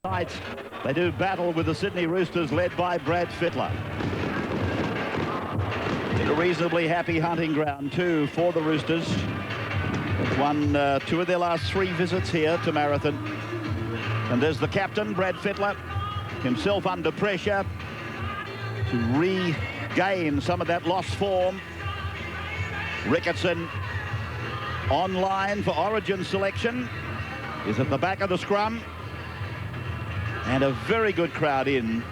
Tonight, they do battle with the Sydney Roosters, led by Brad Fittler. In a reasonably happy hunting ground, too, for the Roosters. They've won 2 of their last 3 visits here to Marathon. And there's the captain, Brad Fittler, himself under pressure to regain some of that lost form. Ricketson online for Origin selection. Is at the back of the scrum. And a very good crowd in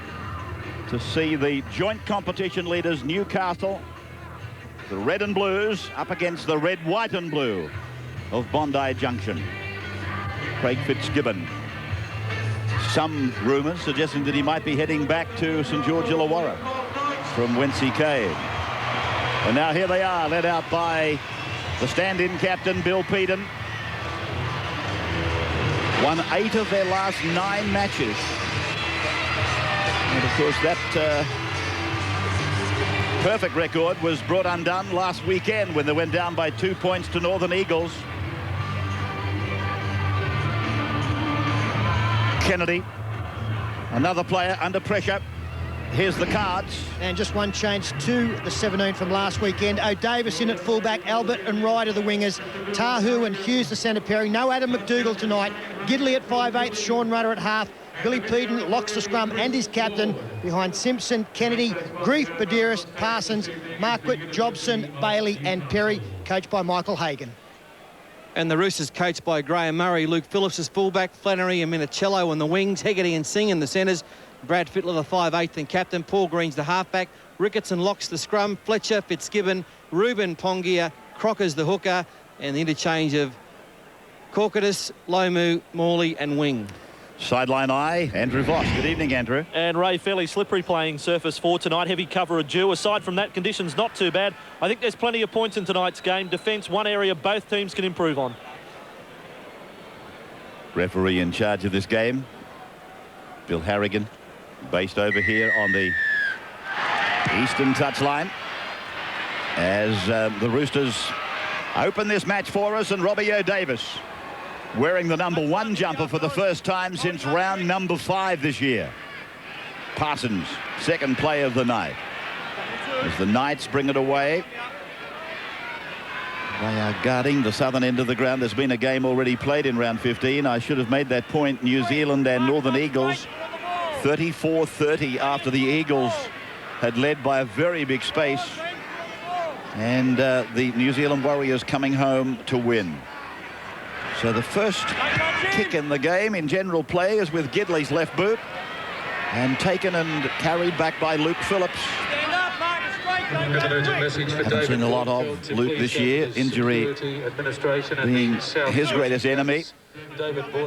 to see the joint competition leaders, Newcastle, the red and blues, up against the red, white and blue of Bondi Junction. Craig Fitzgibbon. Some rumours suggesting that he might be heading back to St George Illawarra from whence he came. And now here they are, led out by the stand-in captain, Bill Peden. Won 8 of their last 9 matches. And of course that perfect record was brought undone last weekend when they went down by 2 points to Northern Eagles. Kennedy, another player under pressure. Here's the cards. And just one change to the 17 from last weekend. O'Davis in at fullback, Albert and Ryder the wingers, Tahu and Hughes the centre pairing. No Adam McDougall tonight. Gidley at 5/8, Sean Rudder at half. Billy Peden locks the scrum and his captain behind Simpson, Kennedy, Grief, Badiris, Parsons, Marquette, Jobson, Bailey and Perry, coached by Michael Hagan. And the Roosters coached by Graham Murray. Luke Phillips is fullback, Flannery and Minicello on the wings, Hegarty and Singh in the centres. Brad Fittler the 5/8 and captain, Paul Green's the halfback, Ricketson locks the scrum, Fletcher, Fitzgibbon, Ruben Pongia, Crocker's the hooker, and the interchange of Corkidis, Lomu, Morley and Wing. Sideline eye, Andrew Voss. Good evening, Andrew. And Ray, fairly slippery playing surface for tonight. Heavy cover due. Aside from that, conditions not too bad. I think there's plenty of points in tonight's game. Defence, one area both teams can improve on. Referee in charge of this game, Bill Harrigan, based over here on the eastern touchline. As the Roosters open this match for us, and Robbie O'Davis wearing the number 1 jumper for the first time since round number 5 this year. Parsons, second play of the night. As the Knights bring it away. They are guarding the southern end of the ground. There's been a game already played in round 15. I should have made that point. New Zealand and Northern Eagles 34-30 after the Eagles had led by a very big space. And the New Zealand Warriors coming home to win. So the first kick in the game in general play is with Gidley's left boot, and taken and carried back by Luke Phillips. Haven't seen a lot of Luke this year. Injury being his greatest enemy.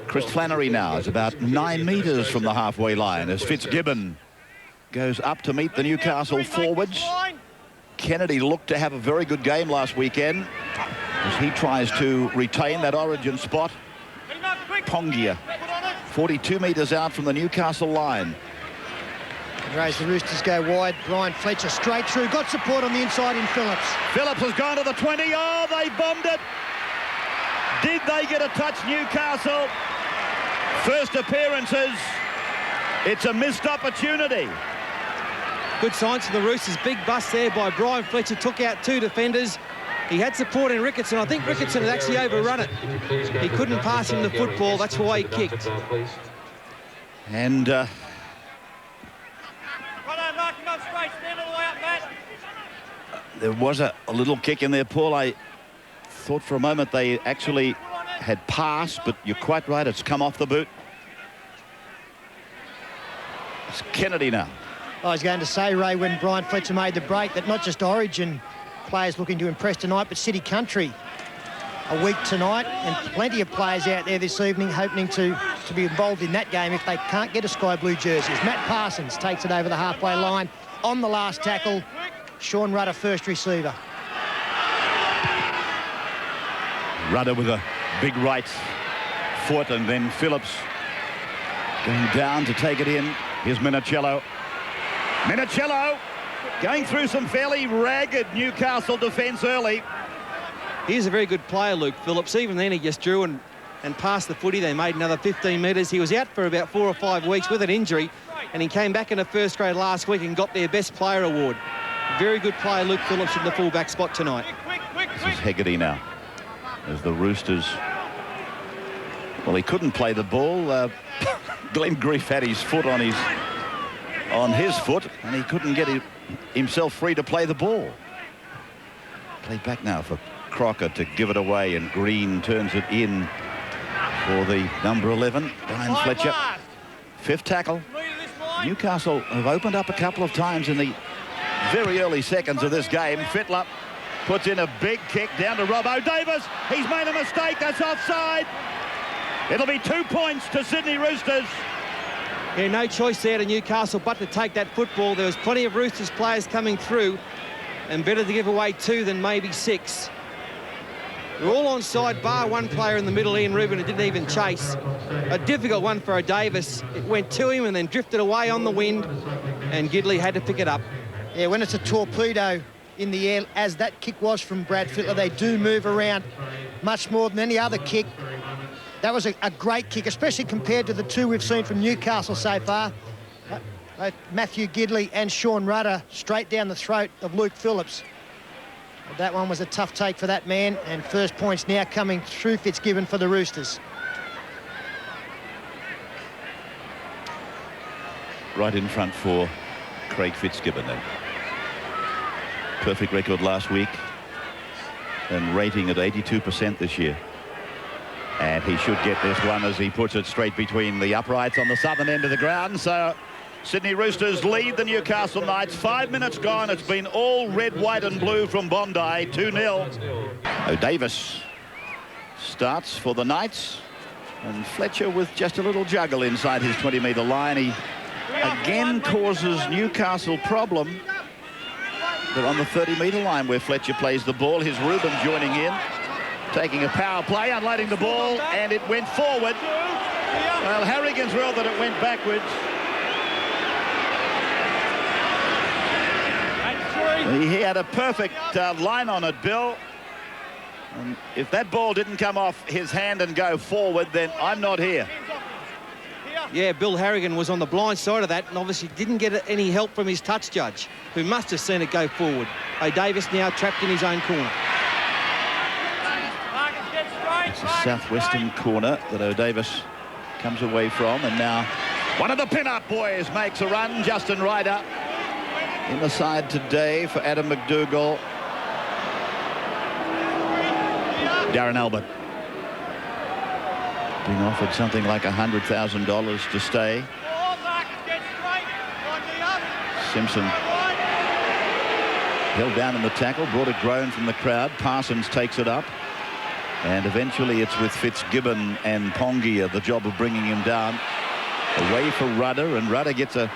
Chris Flannery now is about 9 metres from the halfway line as Fitzgibbon goes up to meet the Newcastle forwards. Kennedy looked to have a very good game last weekend as he tries to retain that Origin spot. Pongia, 42 metres out from the Newcastle line. Raise the Roosters go wide. Brian Fletcher straight through. Got support on the inside in Phillips. Phillips has gone to the 20. Oh, they bombed it. Did they get a touch, Newcastle? First appearances. It's a missed opportunity. Good signs for the Roosters. Big bust there by Brian Fletcher. Took out 2 defenders. He had support in Ricketson. I think Ricketson had actually overrun it. He couldn't pass him the football. That's why he kicked. And there was a little kick in there, Paul. I thought for a moment they actually had passed, but you're quite right. It's come off the boot. It's Kennedy now. I was going to say, Ray, when Brian Fletcher made the break, that not just Origin players looking to impress tonight, but City Country are weak tonight, and plenty of players out there this evening hoping to be involved in that game if they can't get a sky blue jerseys. Matt Parsons takes it over the halfway line on the last tackle. Sean Rudder, first receiver. Rudder with a big right foot, and then Phillips going down to take it in. Here's Minicello. Minicello going through some fairly ragged Newcastle defence early. He's a very good player, Luke Phillips. Even then, he just drew and and passed the footy. They made another 15 metres. He was out for about 4 or 5 weeks with an injury, and he came back in the first grade last week and got their best player award. Very good player, Luke Phillips, in the fullback spot tonight. This is Hegarty now, as the Roosters... Well, he couldn't play the ball. Glenn Grief had his foot on his foot, and he couldn't get himself free to play the ball. Play back now for Crocker to give it away, and Green turns it in for the number 11, Brian Fletcher. 5th tackle. Newcastle have opened up a couple of times in the very early seconds of this game. Fittler puts in a big kick down to Robbo Davis. He's made a mistake. That's offside. It'll be 2 points to Sydney Roosters. Yeah, no choice there to Newcastle but to take that football. There was plenty of Roosters players coming through, and better to give away 2 than maybe 6. They're all onside, bar one player in the middle, Ian Rubin, who didn't even chase. A difficult one for Davis. It went to him and then drifted away on the wind, and Gidley had to pick it up. Yeah, when it's a torpedo in the air, as that kick was from Brad Fittler, they do move around much more than any other kick. That was a great kick, especially compared to the 2 we've seen from Newcastle so far. Both Matthew Gidley and Sean Rudder straight down the throat of Luke Phillips. But that one was a tough take for that man, and first points now coming through Fitzgibbon for the Roosters. Right in front for Craig Fitzgibbon then. Perfect record last week, and rating at 82% this year. And he should get this one as he puts it straight between the uprights on the southern end of the ground. So Sydney Roosters lead the Newcastle Knights. 5 minutes gone. It's been all red, white and blue from Bondi. 2-0. Davis starts for the Knights. And Fletcher with just a little juggle inside his 20-metre line. He again causes Newcastle problem. They're on the 30-metre line where Fletcher plays the ball. Here's Rubin joining in. Taking a power play, unloading the ball, and it went forward. Well, Harrigan's ruled that it went backwards. He had a perfect line on it, Bill. And if that ball didn't come off his hand and go forward, then I'm not here. Yeah, Bill Harrigan was on the blind side of that, and obviously didn't get any help from his touch judge, who must have seen it go forward. Davis now trapped in his own corner. It's a southwestern corner that O'Davis comes away from, and now one of the pin-up boys makes a run. Justin Ryder in the side today for Adam McDougall. Darren Albert being offered something like $100,000 to stay. Simpson held down in the tackle, brought a groan from the crowd. Parsons takes it up. And eventually it's with Fitzgibbon and Pongia the job of bringing him down. Away for Rudder, and Rudder gets a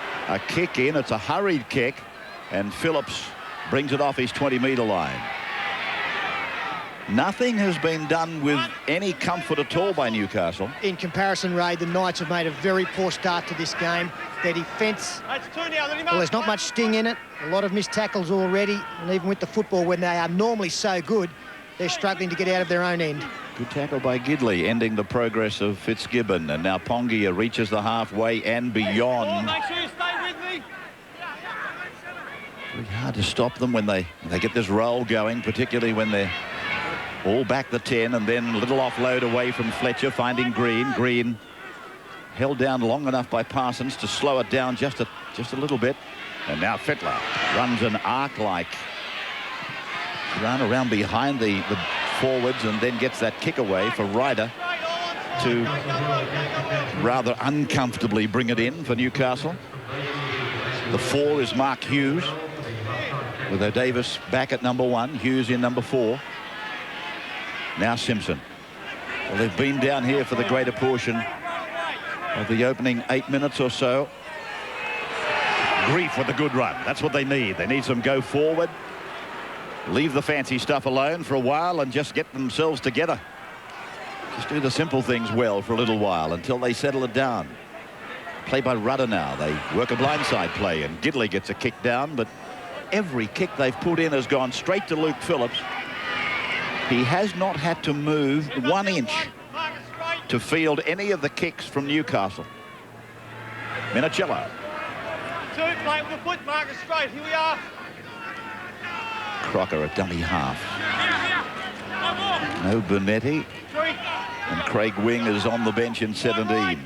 kick in. It's a hurried kick, and Phillips brings it off his 20-metre line. Nothing has been done with any comfort at all by Newcastle. In comparison, Ray, the Knights have made a very poor start to this game. Their defence, well, there's not much sting in it. A lot of missed tackles already, and even with the football, when they are normally so good, they're struggling to get out of their own end. Good tackle by Gidley, ending the progress of Fitzgibbon. And now Pongia reaches the halfway and beyond. Make sure you stay with me. Very hard to stop them when they get this roll going, particularly when they're all back the 10, and then a little offload away from Fletcher, finding Green. Green held down long enough by Parsons to slow it down just a little bit. And now Fittler runs an arc-like run around behind the forwards, and then gets that kick away for Ryder to rather uncomfortably bring it in for Newcastle. The 4 is Mark Hughes, with O'Davis back at number 1, Hughes in number 4. Now Simpson. Well, they've been down here for the greater portion of the opening 8 minutes or so. Grief with a good run. That's what they need. They need some go forward. Leave the fancy stuff alone for a while and just get themselves together. Just do the simple things well for a little while until they settle it down. Play by Rudder now. They work a blindside play, and Gidley gets a kick down, but every kick they've put in has gone straight to Luke Phillips. He has not had to move 1 inch to field any of the kicks from Newcastle. Minicello. Play with the foot, Marcus, straight. Here we are. Crocker at dummy half. No Bonetti. And Craig Wing is on the bench in 17.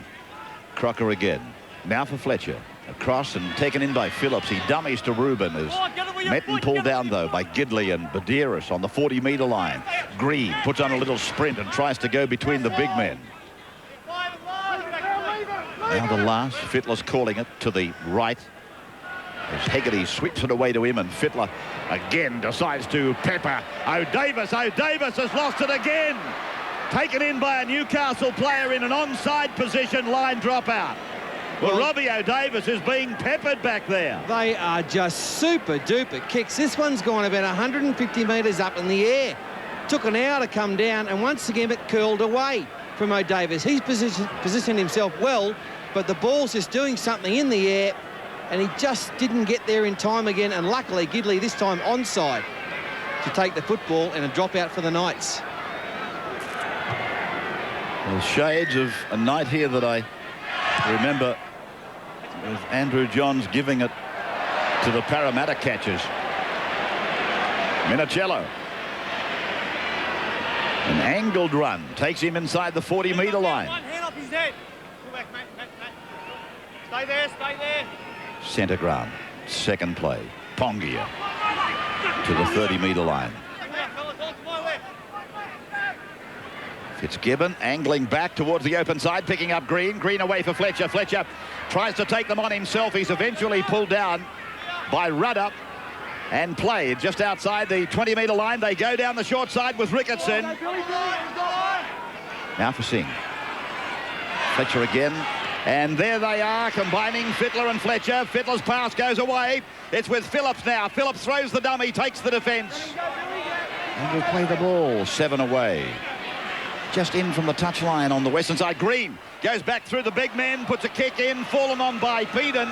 Crocker again. Now for Fletcher. Across and taken in by Phillips. He dummies to Reuben. Is met and pulled down, though, by Gidley and Badeiras on the 40-metre line. Green puts on a little sprint and tries to go between the big men. Now the last. Fittler's calling it to the right. As Hegarty sweeps it away to him, and Fittler again decides to pepper O'Davis. O'Davis has lost it again. Taken in by a Newcastle player in an onside position, line dropout. Well, Robbie O'Davis is being peppered back there. They are just super-duper kicks. This one's gone about 150 metres up in the air. Took an hour to come down, and once again it curled away from O'Davis. He's positioned himself well, but the ball's just doing something in the air, and he just didn't get there in time again. And luckily, Gidley this time onside to take the football and a dropout for the Knights. Well, shades of a night here that I remember with Andrew Johns giving it to the Parramatta catchers. Minicello. An angled run takes him inside the 40-metre line. One hand off his head. Go back, mate. Stay there, stay there. Centre ground. Second play. Pongia to the 30-metre line. Fitzgibbon angling back towards the open side, picking up Green. Green away for Fletcher. Fletcher tries to take them on himself. He's eventually pulled down by Rudder and played just outside the 20-metre line. They go down the short side with Ricketson. Now for Singh. Fletcher again. And there they are, combining Fittler and Fletcher. Fittler's pass goes away. It's with Phillips now. Phillips throws the dummy, takes the defence. And will play the ball. 7 away. Just in from the touchline on the western side. Green goes back through the big men, puts a kick in, fallen on by Peden.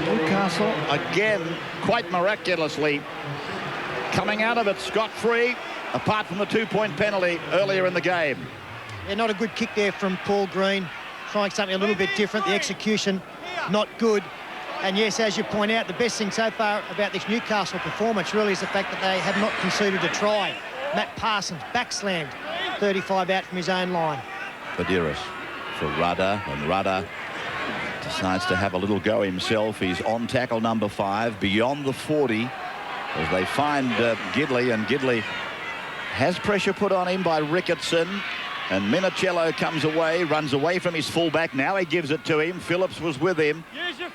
Newcastle again, quite miraculously, coming out of it scot-free, apart from the 2-point penalty earlier in the game. Yeah, not a good kick there from Paul Green. Trying something a little bit different. The execution, not good. And yes, as you point out, the best thing so far about this Newcastle performance really is the fact that they have not conceded a try. Matt Parsons backslammed 35 out from his own line. Badeiras for Rudder, and Rudder decides to have a little go himself. He's on tackle number 5 beyond the 40 as they find Gidley, and Gidley has pressure put on him by Ricketson, and Minicello comes away, runs away from his fullback. Now he gives it to him. Phillips was with him,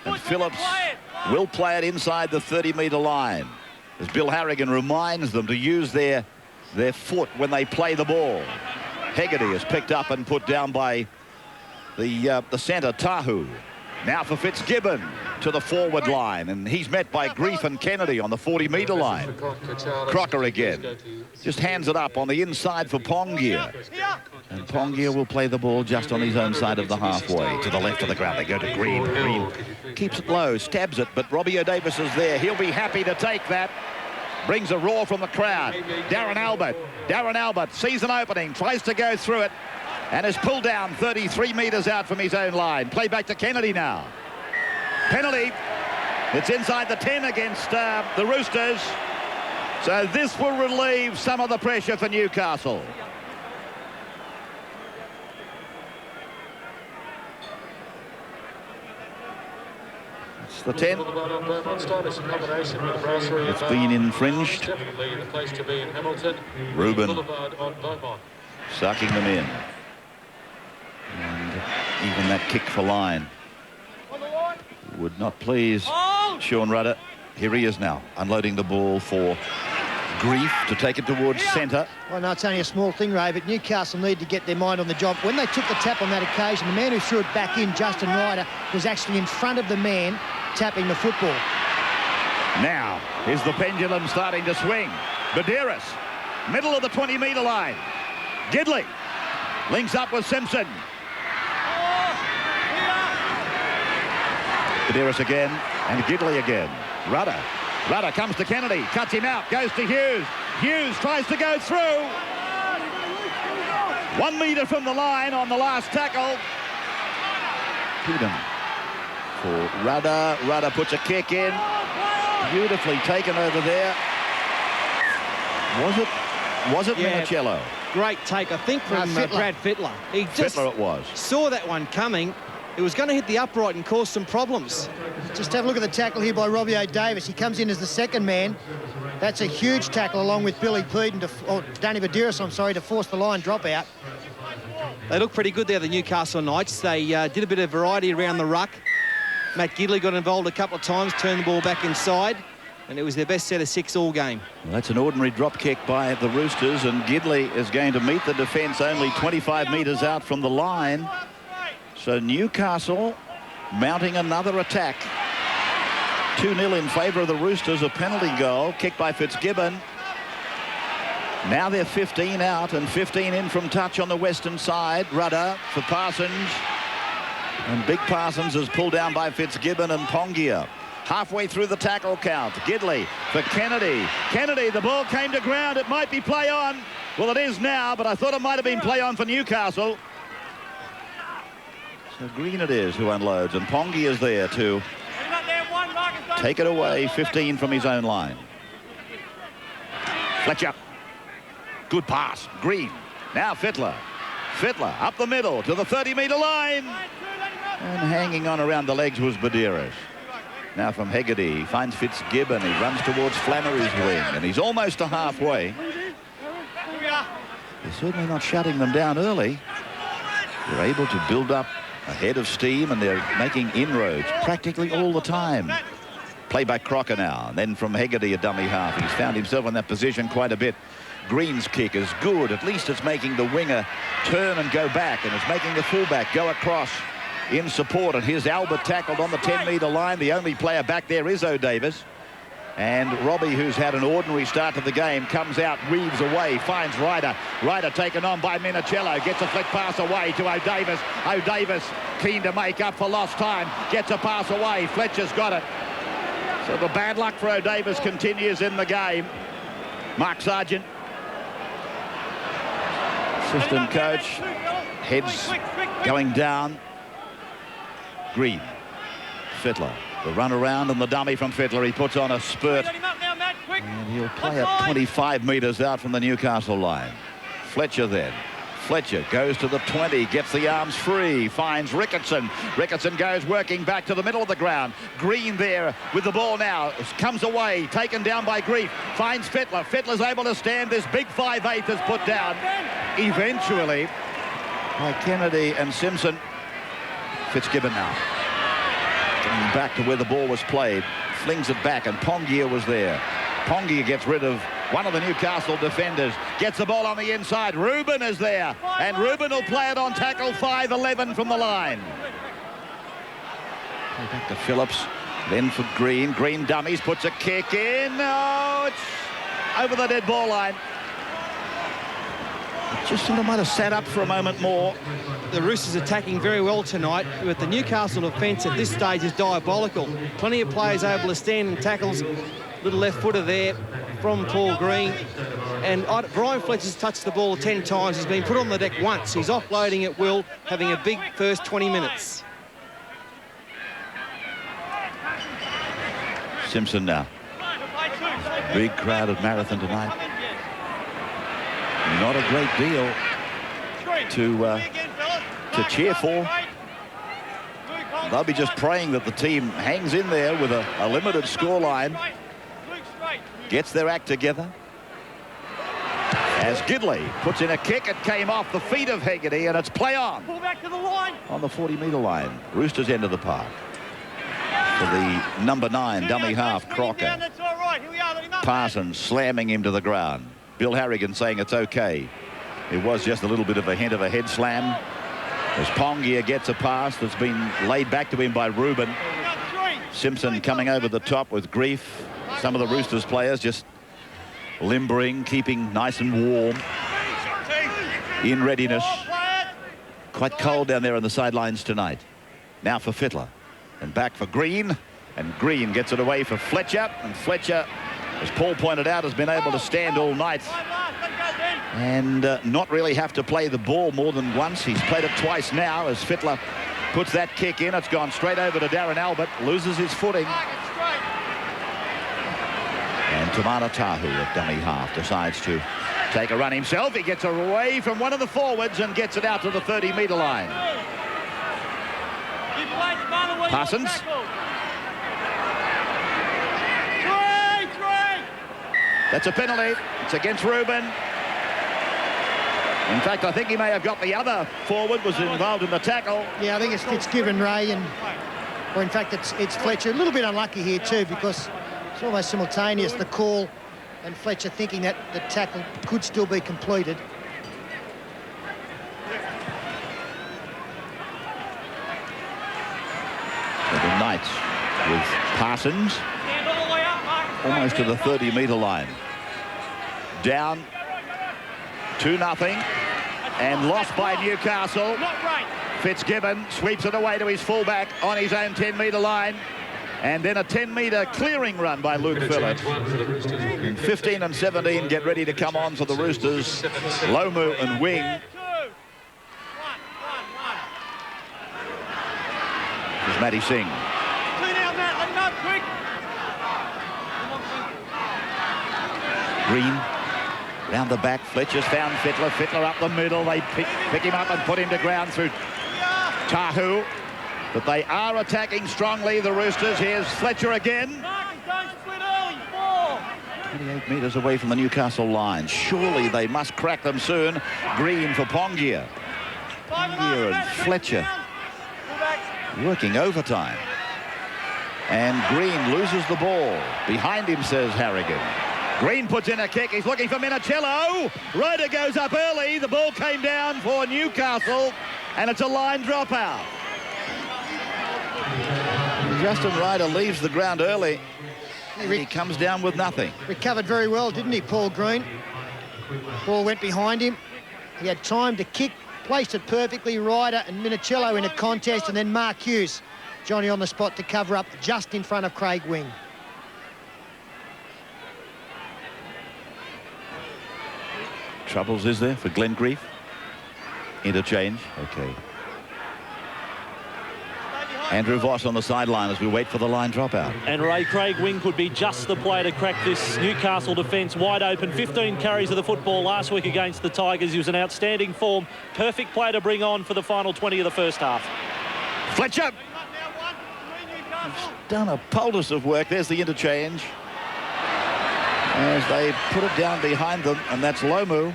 and Phillips will play it inside the 30-metre line as Bill Harrigan reminds them to use their foot when they play the ball. Hegarty is picked up and put down by the centre, Tahu. Now for Fitzgibbon to the forward line, and he's met by Grief and Kennedy on the 40-metre line. Crocker again. Just hands it up on the inside for Pongia. And Pongia will play the ball just on his own side of the halfway. To the left of the ground, they go to Green. Green keeps it low, stabs it, but Robbie O'Davis is there. He'll be happy to take that. Brings a roar from the crowd. Darren Albert sees an opening, tries to go through it, and is pulled down 33 metres out from his own line. Play back to Kennedy now. Penalty. It's inside the 10 against the Roosters. So this will relieve some of the pressure for Newcastle. It's the 10. It's been infringed. Reuben sucking them in. And even that kick for line would not please Sean Rudder. Here he is now, unloading the ball for Grief to take it towards centre. Well, no, it's only a small thing, Ray, but Newcastle need to get their mind on the job. When they took the tap on that occasion, the man who threw it back in, Justin Ryder, was actually in front of the man tapping the football. Now is the pendulum starting to swing. Badeiras, middle of the 20-metre line. Gidley links up with Simpson. Badeiras again, and Gidley again. Rudder comes to Kennedy, cuts him out, goes to Hughes. Hughes tries to go through. 1 metre from the line on the last tackle. Peedham for Rudder. Rudder puts a kick in. Beautifully taken over there. Was it Minicello? Great take, I think, from Brad Fittler. He just Fittler it was. saw that one coming. It was going to hit the upright and cause some problems. Just have a look at the tackle here by Robbie O'Davis. He comes in as the second man. That's a huge tackle along with Billy Peedham, or Danny Badiris, I'm sorry, to force the line drop out. They look pretty good there, the Newcastle Knights. They did a bit of variety around the ruck. Matt Gidley got involved a couple of times, turned the ball back inside, and it was their best set of 6 all game. Well, that's an ordinary drop kick by the Roosters, and Gidley is going to meet the defence only 25 metres out from the line. So Newcastle mounting another attack. 2-0 in favour of the Roosters, a penalty goal, kicked by Fitzgibbon. Now they're 15 out and 15 in from touch on the western side. Rudder for Parsons. And Big Parsons is pulled down by Fitzgibbon and Pongia. Halfway through the tackle count. Gidley for Kennedy. Kennedy, the ball came to ground. It might be play on. Well, it is now, but I thought it might have been play on for Newcastle. So Green it is who unloads, and Pongi is there to take it away, 15 from his own line. Fletcher. Good pass. Green. Now Fittler. Fittler up the middle to the 30-metre line. And hanging on around the legs was Badiris. Now from Hegarty, he finds Fitzgibbon. He runs towards Flannery's wing, and he's almost to halfway. They're certainly not shutting them down early. They're able to build up a head of steam, and they're making inroads practically all the time. Play by Crocker now, and then from Hegarty, a dummy half. He's found himself in that position quite a bit. Green's kick is good. At least it's making the winger turn and go back, and it's making the fullback go across in support. And here's Albert tackled on the 10-metre line. The only player back there is O'Davis. And Robbie, who's had an ordinary start to the game, comes out, weaves away, finds Ryder. Ryder taken on by Minicello, gets a flick pass away to O'Davis. O'Davis keen to make up for lost time, gets a pass away. Fletcher's got it. So the bad luck for O'Davis continues in the game. Mark Sargent, assistant coach, heads going down. Green, Fittler. The run around and the dummy from Fittler. He puts on a spurt. And he'll play it 25 metres out from the Newcastle line. Fletcher then. Fletcher goes to the 20, gets the arms free, finds Ricketson. Ricketson goes working back to the middle of the ground. Green there with the ball now. Comes away, taken down by Grief. Finds Fittler. Fittler's able to stand. This big 5'8" is put down. Eventually by Kennedy and Simpson. Fitzgibbon now. Coming back to where the ball was played, flings it back, and Pongia was there. Pongia gets rid of one of the Newcastle defenders, gets the ball on the inside. Reuben is there, and Reuben will play it on tackle 5-11 from the line. Back to Phillips, then for Green. Green dummies, puts a kick in. Oh, it's over the dead ball line. Just thought I might have sat up for a moment more. The Roosters attacking very well tonight, but the Newcastle defence at this stage is diabolical. Plenty of players able to stand in tackles. Little left footer there from Paul Green. And Brian Fletcher's touched the ball 10 times. He's been put on the deck once. He's offloading at will, having a big first 20 minutes. Simpson now. Big crowd at Marathon tonight. Not a great deal to cheer for. They'll be just praying that the team hangs in there with a limited scoreline. Gets their act together. As Gidley puts in a kick, it came off the feet of Hegarty, and it's play on. Pull back to the line. On the 40-metre line. Roosters end of the park. For the number 9 dummy half, Crocker. Parsons slamming him to the ground. Bill Harrigan saying it's okay. It was just a little bit of a hint of a head slam. As Pongia gets a pass that's been laid back to him by Reuben. Simpson coming over the top with Grief. Some of the Roosters players just limbering, keeping nice and warm. In readiness. Quite cold down there on the sidelines tonight. Now for Fittler. And back for Green. And Green gets it away for Fletcher. And Fletcher, as Paul pointed out, has been able to stand all night. and not really have to play the ball more than once. He's played it twice now as Fittler puts that kick in. It's gone straight over to Darren Albert, loses his footing. And Tamara Tahu at dummy half decides to take a run himself. He gets away from one of the forwards and gets it out to the 30-metre line. Parsons. That's a penalty. It's against Reuben. In fact, I think he may have got the other forward, was involved in the tackle. Yeah, I think it's Fitzgibbon, Ray, or in fact it's Fletcher. A little bit unlucky here too, because it's almost simultaneous, the call and Fletcher thinking that the tackle could still be completed. So the Knights with Parsons almost to the 30-metre line. Down 2-0 and lost by Newcastle. Fitzgibbon sweeps it away to his fullback on his own 10-metre line. And then a 10-metre clearing run by Luke Phillips. And 15 and 17 get ready to come on for the Roosters. Lomu and Wing. Here's Matty Singh. Green round the back. Fletcher's found Fittler. Fittler up the middle. They pick him up and put him to ground through Tahu. But they are attacking strongly, the Roosters. Here's Fletcher again. 28 metres away from the Newcastle line. Surely they must crack them soon. Green for Pongia. Pongia and Fletcher working overtime. And Green loses the ball. Behind him, says Harrigan. Green puts in a kick. He's looking for Minicello. Ryder goes up early. The ball came down for Newcastle, and it's a line dropout. Justin Ryder leaves the ground early. He comes down with nothing. Recovered very well, didn't he, Paul Green? Ball went behind him. He had time to kick, placed it perfectly. Ryder and Minicello in a contest, and then Mark Hughes, Johnny on the spot to cover up just in front of Craig Wing. Troubles, is there, for Glenn Grief? Interchange. Okay. Andrew Voss on the sideline as we wait for the line dropout. And Ray, Craig Wing could be just the player to crack this Newcastle defence wide open. 15 carries of the football last week against the Tigers. He was in outstanding form. Perfect player to bring on for the final 20 of the first half. Fletcher. He's done a poultice of work. There's the interchange as they put it down behind them, and that's Lomu.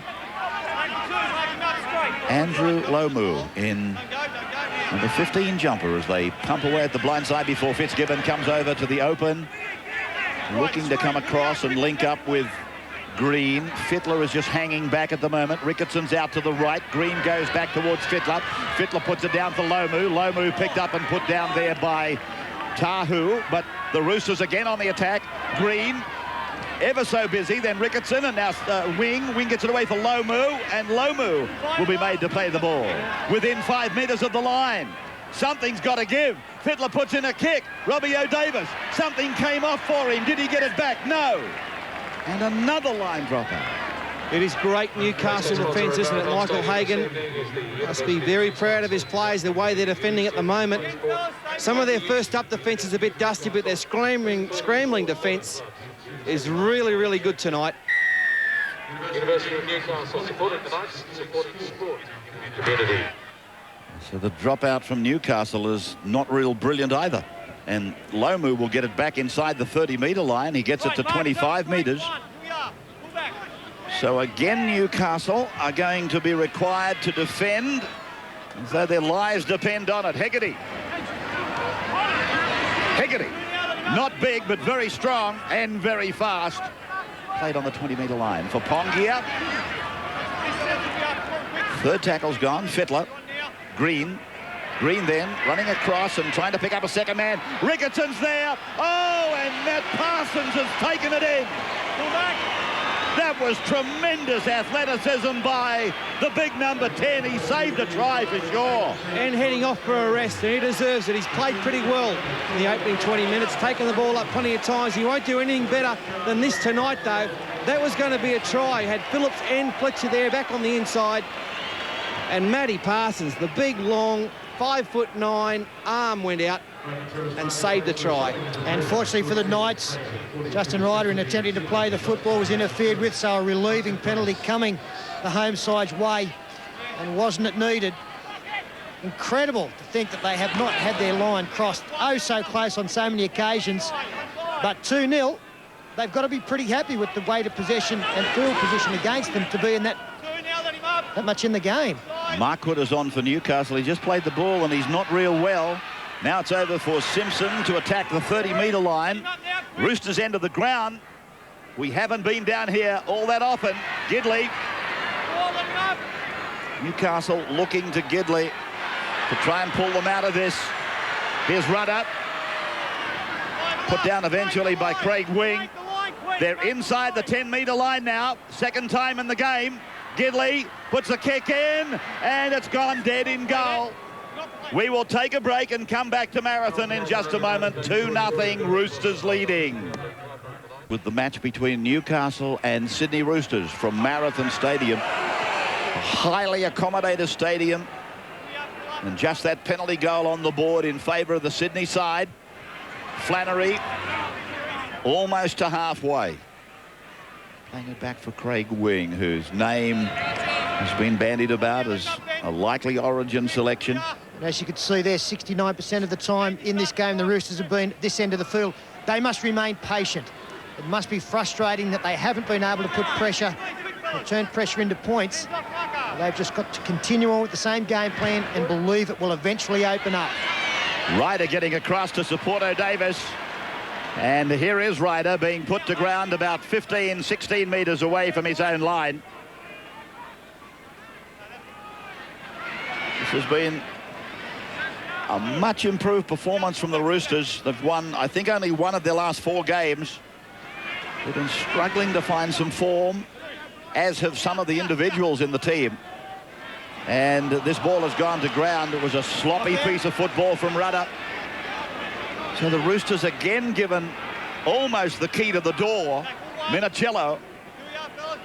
Andrew Lomu in number 15 jumper as they pump away at the blind side before Fitzgibbon comes over to the open, looking to come across and link up with Green. Fittler is just hanging back at the moment. Rickettson's out to the right. Green goes back towards Fittler. Fittler puts it down for Lomu. Lomu picked up and put down there by Tahu, but the Roosters again on the attack. Green ever so busy, then Ricketson, and now Wing. Wing gets it away for Lomu, and Lomu will be made to play the ball within 5 metres of the line. Something's got to give. Fittler puts in a kick. Robbie O'Davis. Something came off for him. Did he get it back? No. And another line dropout. It is great Newcastle defence, isn't it? Michael Hagan must be very proud of his players, the way they're defending at the moment. Some of their first up defence is a bit dusty, but their scrambling defence is really, really good tonight. University of Newcastle supporting the Knights, supporting sport and community. So the dropout from Newcastle is not real brilliant either. And Lomu will get it back inside the 30-metre line. He gets it to 25 metres. So again, Newcastle are going to be required to defend as though their lives depend on it. Hegarty. Not big, but very strong and very fast. Played on the 20-metre line for Pongia. Third tackle's gone. Fittler. Green then running across and trying to pick up a second man. Rickettson's there. Oh, and Matt Parsons has taken it in. That was tremendous athleticism by the big number 10. He saved a try for sure. And heading off for a rest, and he deserves it. He's played pretty well in the opening 20 minutes, taken the ball up plenty of times. He won't do anything better than this tonight, though. That was going to be a try. Had Phillips and Fletcher there back on the inside. And Matty Parsons, the big, long, 5'9", arm went out and saved the try. And fortunately for the Knights, Justin Ryder, in attempting to play the football, was interfered with, so a relieving penalty coming the home side's way, and wasn't it needed. Incredible to think that they have not had their line crossed. Oh, so close on so many occasions. But 2-0, they've got to be pretty happy with the weight of possession and field position against them to be in that much in the game. Mark Hood is on for Newcastle. He just played the ball and he's not real well. Now it's over for Simpson to attack the 30-metre line. Roosters end of the ground. We haven't been down here all that often. Gidley. Newcastle looking to Gidley to try and pull them out of this. Here's Rudder. Put down eventually by Craig Wing. They're inside the 10-metre line now. Second time in the game. Gidley puts the kick in, and it's gone dead in goal. We will take a break and come back to Marathon in just a moment. 2-0, Roosters leading. With the match between Newcastle and Sydney Roosters from Marathon Stadium. A highly accommodative stadium. And just that penalty goal on the board in favour of the Sydney side. Flannery almost to halfway. Playing it back for Craig Wing, whose name has been bandied about as a likely origin selection. And as you can see there, 69% of the time in this game, the Roosters have been this end of the field. They must remain patient. It must be frustrating that they haven't been able to put pressure or turn pressure into points. They've just got to continue on with the same game plan and believe it will eventually open up. Ryder getting across to support O'Davis. And here is Ryder being put to ground about 15, 16 metres away from his own line. This has been a much improved performance from the Roosters. They've won, I think, only one of their last 4 games. They've been struggling to find some form, as have some of the individuals in the team. And this ball has gone to ground. It was a sloppy piece of football from Rudder. So the Roosters again given almost the key to the door. Minicello,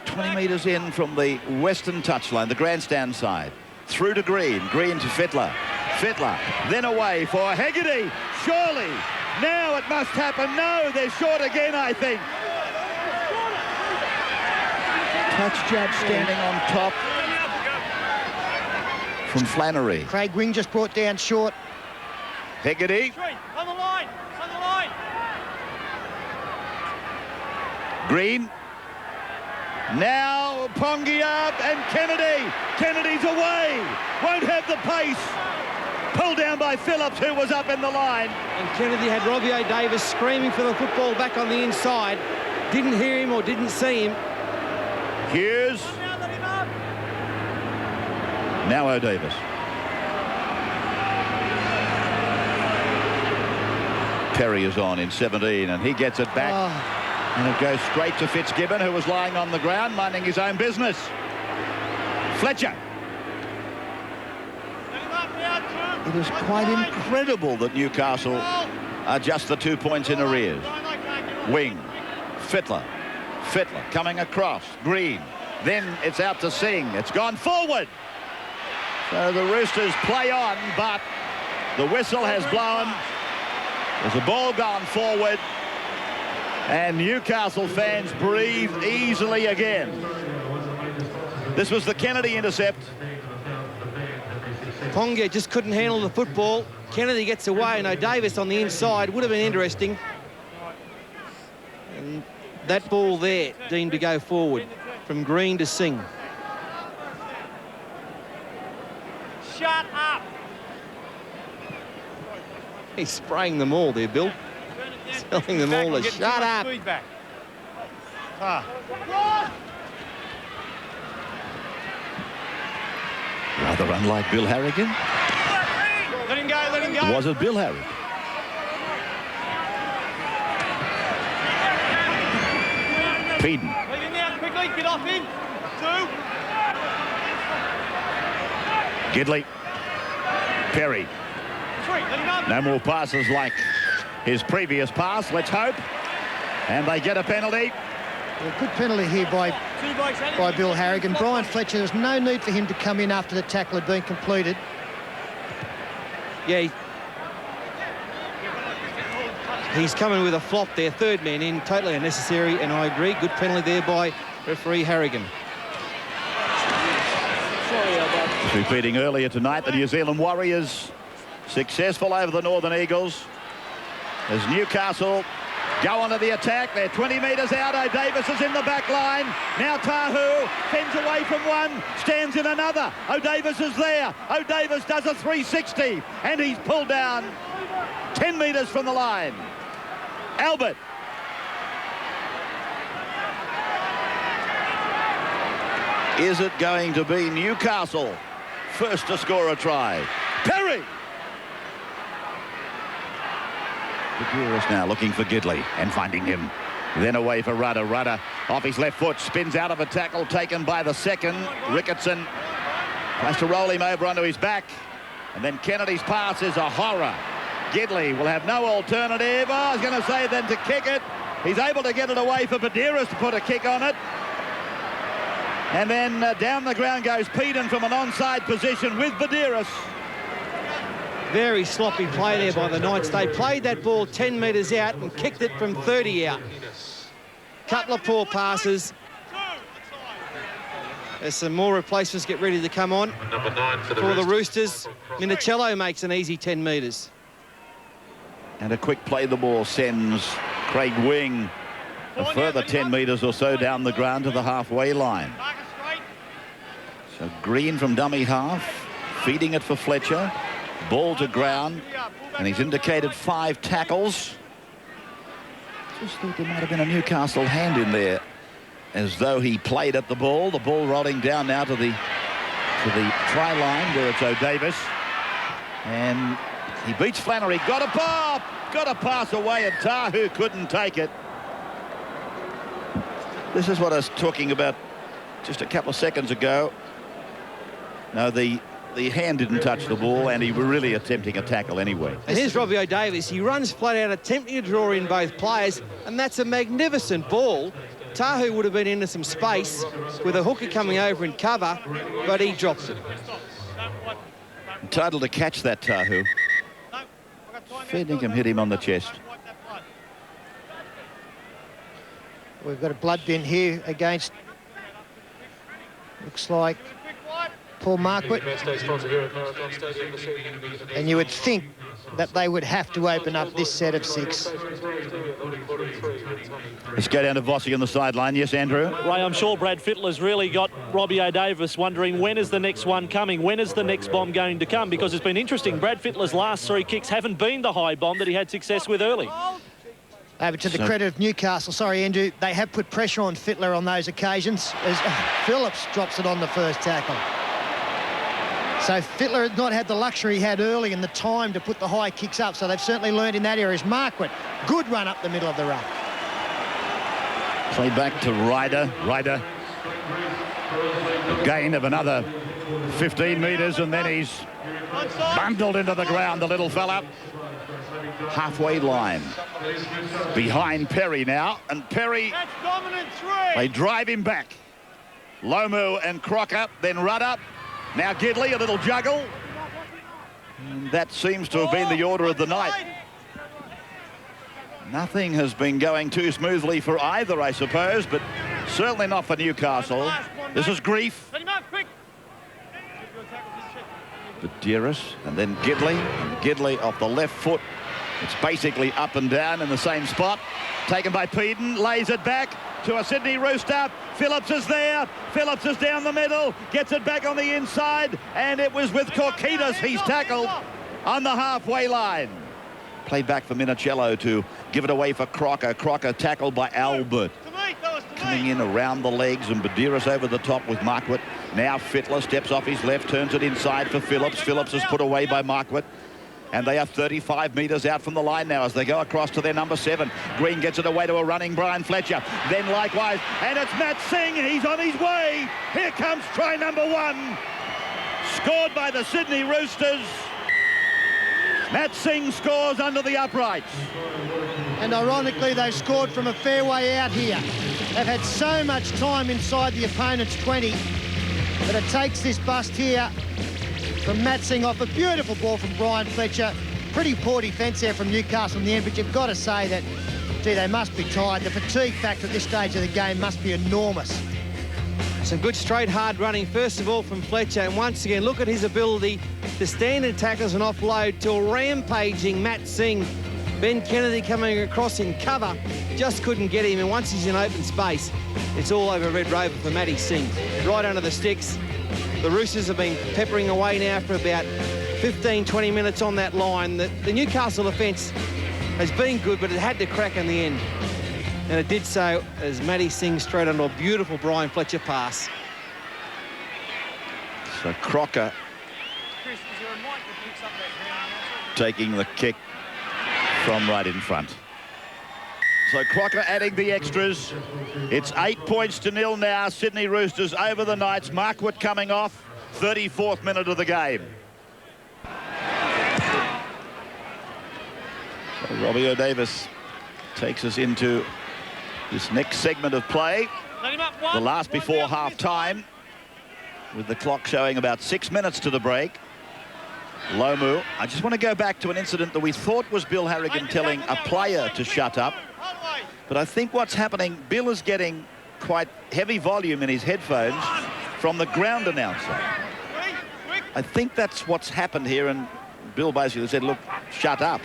20 metres in from the western touchline, the grandstand side. Through to Green. Green to Fittler. Fittler, then away for Hegarty. Surely, now it must happen. No, they're short again, I think. Touch jab standing on top from Flannery. Craig Wing just brought down short. Hegarty. On the line. On the line. Green. Now Pongi up and Kennedy. Kennedy's away. Won't have the pace. Pulled down by Phillips, who was up in the line. And Kennedy had Robbie O'Davis screaming for the football back on the inside. Didn't hear him or didn't see him. Hughes. Now O'Davis. Perry is on in 17 and he gets it back. And it goes straight to Fitzgibbon, who was lying on the ground minding his own business. Fletcher. It is quite incredible that Newcastle are just the 2 points in arrears. Wing. Fittler. Fittler coming across. Green. Then it's out to Singh. It's gone forward. So the Roosters play on, but the whistle has blown. There's a ball gone forward. And Newcastle fans breathe easily again. This was the Kennedy intercept. Ponga just couldn't handle the football. Kennedy gets away and O'Davis on the inside. Would have been interesting. And that ball there deemed to go forward from Green to Singh. Shut up. He's spraying them all there, Bill. Telling them all to shut up. Rather unlike Bill Harrigan. Let him go, let him go. Was it Bill Harrigan? Peden. Get off him. 2. Gidley. Perry. 3. No more passes like his previous pass, let's hope. And they get a penalty. A good penalty here by Bill Harrigan. Brian Fletcher, there's no need for him to come in after the tackle had been completed. Yeah, he's coming with a flop there. Third man in, totally unnecessary, and I agree. Good penalty there by referee Harrigan. Repeating earlier tonight, the New Zealand Warriors successful over the Northern Eagles as Newcastle go on to the attack. They're 20 metres out. O'Davis is in the back line. Now Tahu fends away from one, stands in another. O'Davis is there. O'Davis does a 360 and he's pulled down 10 metres from the line. Albert. Is it going to be Newcastle first to score a try? Perry. Buduris now looking for Gidley and finding him. Then away for Rudder. Rudder off his left foot, spins out of a tackle taken by the second. Ricketson tries to roll him over onto his back. And then Kennedy's pass is a horror. Gidley will have no alternative. Oh, I was going to say then to kick it. He's able to get it away for Buduris to put a kick on it. And then down the ground goes Peden from an onside position with Buduris. Very sloppy play there by the Knights. They played that ball 10 metres out and kicked it from 30 out. Couple of poor passes. There's some more replacements get ready to come on. Number 9 for the Roosters. Minicello makes an easy 10 metres. And a quick play the ball sends Craig Wing a further 10 metres or so down the ground to the halfway line. So Green from dummy half, feeding it for Fletcher. Ball to ground, and he's indicated 5 tackles. Just thought there might have been a Newcastle hand in there, as though he played at the ball. The ball rolling down now to the try line where it's O'Davis, and he beats Flannery. Got a pop, got a pass away, and Tahu couldn't take it. This is what I was talking about just a couple of seconds ago. No, the hand didn't touch the ball, and he were really attempting a tackle anyway. And here's Robbie O'Davis. He runs flat out, attempting to draw in both players, and that's a magnificent ball. Tahu would have been into some space with a hooker coming over in cover, but he drops it. Entitled to catch that, Tahu. Fedingham hit him on the chest. We've got a blood bin here against, looks like, Paul Marquardt. And you would think that they would have to open up this set of 6. Let's go down to Vossi on the sideline. Yes, Andrew? Ray, I'm sure Brad Fittler's really got Robbie O'Davis wondering when is the next one coming? When is the next bomb going to come? Because it's been interesting. Brad Fittler's last 3 kicks haven't been the high bomb that he had success with early. Over to the credit of Newcastle. Sorry, Andrew. They have put pressure on Fittler on those occasions as Phillips drops it on the first tackle. So Fittler has not had the luxury he had early and the time to put the high kicks up. So they've certainly learned in that area. As Marquardt, good run up the middle of the ruck. Play back to Ryder. Ryder. A gain of another 15 metres, and then he's bundled into the ground, the little fella. Halfway line. Behind Perry now, and Perry, they drive him back. Lomu and Crocker, then Rudder. Now Gidley, a little juggle. And that seems to have been the order of the night. Nothing has been going too smoothly for either, I suppose, but certainly not for Newcastle. This is Grief. Buduris, and then Gidley. And Gidley off the left foot. It's basically up and down in the same spot. Taken by Peden, lays it back to a Sydney Rooster. Phillips is there. Phillips is down the middle, gets it back on the inside, and it was with Korkitas he's tackled on the halfway line. Played back for Minicello to give it away for Crocker. Crocker tackled by Albert. Coming in around the legs, and Buduris over the top with Marquardt. Now Fittler steps off his left, turns it inside for Phillips. Phillips is put away by Marquardt. And they are 35 metres out from the line now as they go across to their number 7. Green gets it away to a running Brian Fletcher. Then likewise, and it's Matt Singh. He's on his way. Here comes try number 1. Scored by the Sydney Roosters. Matt Singh scores under the uprights. And ironically, they scored from a fair way out here. They've had so much time inside the opponent's 20, but it takes this bust here from Matt Singh off a beautiful ball from Brian Fletcher. Pretty poor defence there from Newcastle in the end, but you've got to say that, gee, they must be tired. The fatigue factor at this stage of the game must be enormous. Some good straight hard running first of all from Fletcher, and once again look at his ability to stand in tackles and offload to a rampaging Matt Singh. Ben Kennedy coming across in cover, just couldn't get him, and once he's in open space, it's all over Red Rover for Matty Singh. Right under the sticks. The Roosters have been peppering away now for about 15-20 minutes on that line. The Newcastle offence has been good, but it had to crack in the end. And it did so as Matty Singh straight onto a beautiful Brian Fletcher pass. So Crocker taking the kick from right in front. So Crocker adding the extras. It's 8 points to 0 now. Sydney Roosters over the Knights. Markwood coming off. 34th minute of the game. So Robbie O'Davis takes us into this next segment of play. The last before half-time, with the clock showing about 6 minutes to the break. Lomu. I just want to go back to an incident that we thought was Bill Harrigan telling a player to shut up. But I think what's happening, Bill is getting quite heavy volume in his headphones from the ground announcer. I think that's what's happened here, and Bill basically said, look, shut up.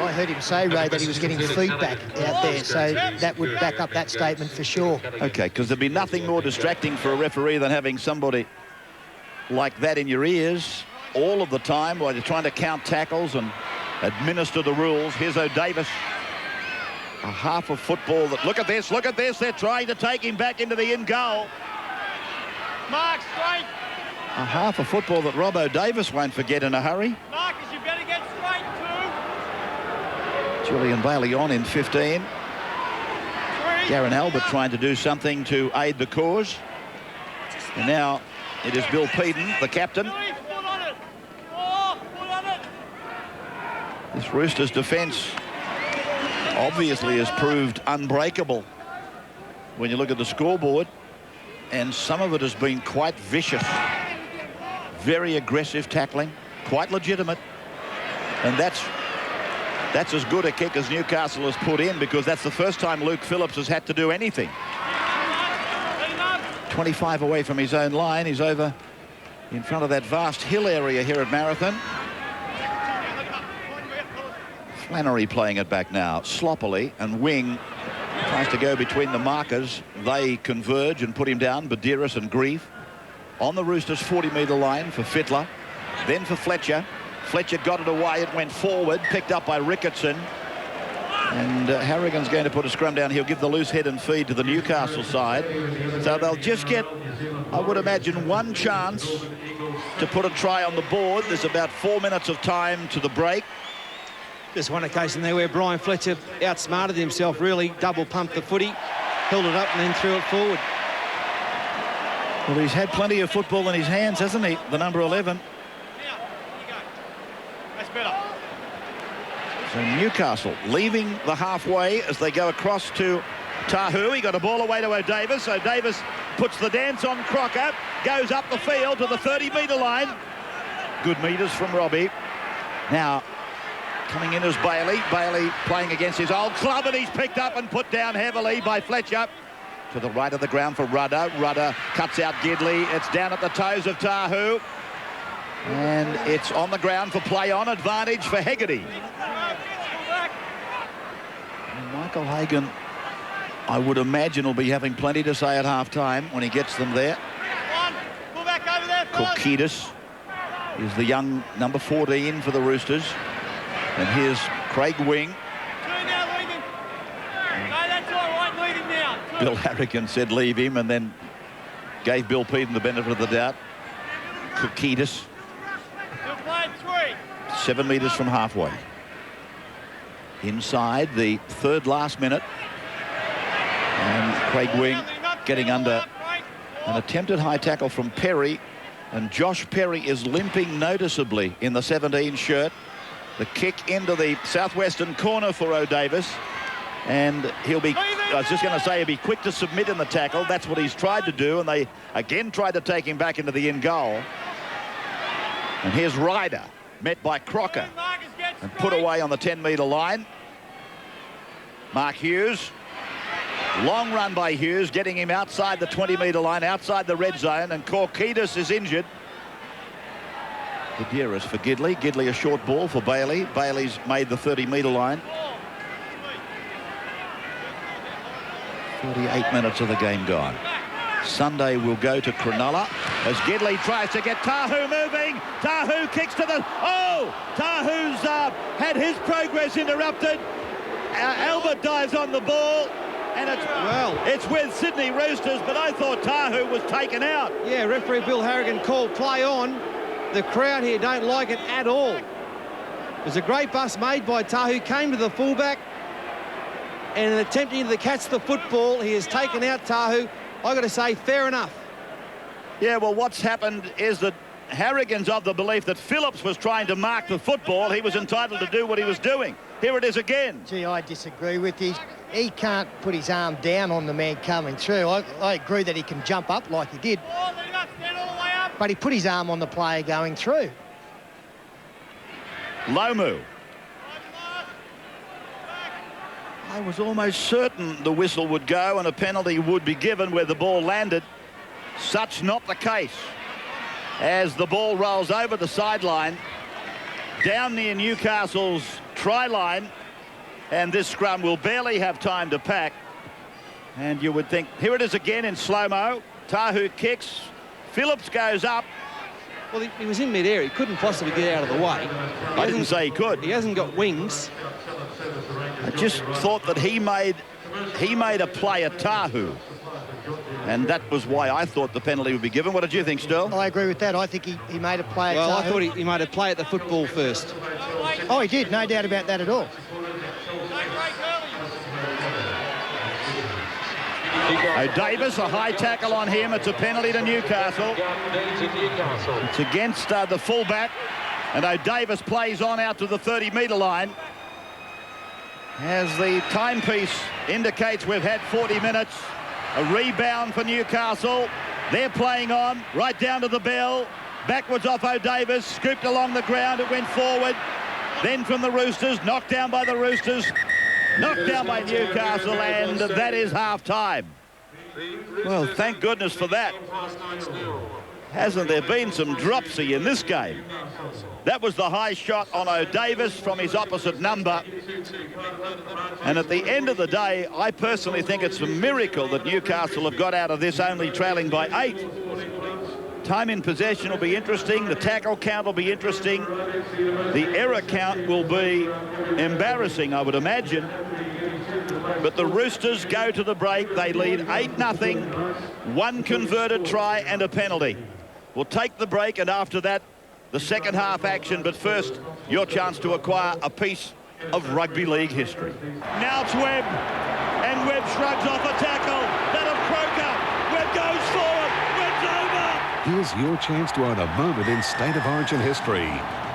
I heard him say, Ray, that he was getting feedback out there, so that would back up that statement for sure. OK, because there'd be nothing more distracting for a referee than having somebody like that in your ears all of the time while you're trying to count tackles and administer the rules. Here's O'Davis. A half of football that, look at this, they're trying to take him back into the in goal. Mark, straight. A half of football that Rob O'Davis won't forget in a hurry. Marcus, you better get straight too. Julian Bailey on in 15. Darren Albert trying to do something to aid the cause. And now it is Bill Peden, the captain. This Roosters defence obviously has proved unbreakable when you look at the scoreboard, and some of it has been quite vicious, very aggressive tackling, quite legitimate, and that's as good a kick as Newcastle has put in, because that's the first time Luke Phillips has had to do anything. 25 away from his own line. He's over in front of that vast hill area here at Marathon. Flannery playing it back now, sloppily, and Wing tries to go between the markers. They converge and put him down, Badiris and Grief. On the Roosters' 40-metre line for Fittler, then for Fletcher. Fletcher got it away, it went forward, picked up by Ricketson. And Harrigan's going to put a scrum down. He'll give the loose head and feed to the Newcastle side. So they'll just get, I would imagine, one chance to put a try on the board. There's about 4 minutes of time to the break. Just one occasion there where Brian Fletcher outsmarted himself, really double pumped the footy, held it up and then threw it forward. Well, he's had plenty of football in his hands, hasn't he, the number 11? That's better. So Newcastle leaving the halfway as they go across to Tahu. He got a ball away to O'Davis. O'Davis puts the dance on Crocker, goes up the field to the 30-metre line. Good metres from Robbie. Now, coming in is Bailey. Bailey playing against his old club, and he's picked up and put down heavily by Fletcher. To the right of the ground for Rudder. Rudder cuts out Gidley. It's down at the toes of Tahu. And it's on the ground for play on. Advantage for Hegarty. And Michael Hagan, I would imagine, will be having plenty to say at half-time when he gets them there. Kokidis is the young number 14 for the Roosters. And here's Craig Wing. Bill Harrigan said leave him, and then gave Bill Peden the benefit of the doubt. Kokidis. 7 metres from halfway. Inside the third last minute. And Craig Wing getting under an attempted high tackle from Perry. And Josh Perry is limping noticeably in the 17 shirt. The kick into the southwestern corner for O'Davis. And he'll be, I was just going to say, he'll be quick to submit in the tackle. That's what he's tried to do. And they again tried to take him back into the in goal. And here's Ryder, met by Crocker and put away on the 10-metre line. Mark Hughes. Long run by Hughes, getting him outside the 20-metre line, outside the red zone, and Korkidis is injured. Guderius for Gidley. Gidley a short ball for Bailey. Bailey's made the 30-metre line. 48 minutes of the game gone. Sunday will go to Cronulla as Gidley tries to get Tahu moving. Tahu kicks to the... Oh! Tahu's had his progress interrupted. Albert dives on the ball. And it's with Sydney Roosters, but I thought Tahu was taken out. Yeah, referee Bill Harrigan called play on. The crowd here don't like it at all. It was a great bust made by Tahu, came to the fullback, and in attempting to catch the football, he has taken out Tahu. I got to say, fair enough. Yeah, well, what's happened is that Harrigan's of the belief that Phillips was trying to mark the football. He was entitled to do what he was doing. Here it is again. Gee, I disagree with you. He can't put his arm down on the man coming through. I agree that he can jump up like he did, but he put his arm on the player going through. Lomu. I was almost certain the whistle would go and a penalty would be given where the ball landed. Such not the case. As the ball rolls over the sideline, down near Newcastle's try line, and this scrum will barely have time to pack. And you would think, here it is again in slow-mo. Tahu kicks. Phillips goes up. Well, he was in mid-air. He couldn't possibly get out of the way. I didn't say he could. He hasn't got wings. I just thought that he made a play at Tahu. And that was why I thought the penalty would be given. What did you think, Sterl? I agree with that. I think he made a play at Well, Tahu. I thought he made a play at the football first. Oh, he did. No doubt about that at all. O'Davis, a high tackle on him. It's a penalty to Newcastle. It's against the fullback. And O'Davis plays on out to the 30-metre line. As the timepiece indicates, we've had 40 minutes. A rebound for Newcastle. They're playing on right down to the bell. Backwards off O'Davis, scooped along the ground. It went forward. Then from the Roosters, knocked down by the Roosters, knocked down by Newcastle, and that is half-time. Well, thank goodness for that. Hasn't there been some dropsy in this game? That was the high shot on O'Davis from his opposite number. And at the end of the day, I personally think it's a miracle that Newcastle have got out of this only trailing by 8. Time in possession will be interesting. The tackle count will be interesting. The error count will be embarrassing, I would imagine. But the Roosters go to the break. They lead 8-0. One converted try and a penalty. We'll take the break, and after that, the second half action. But first, your chance to acquire a piece of rugby league history. Now it's Webb, and Webb shrugs off a tackle. That of Croker. Webb goes forward. Webb's over. Here's your chance to own a moment in State of Origin history.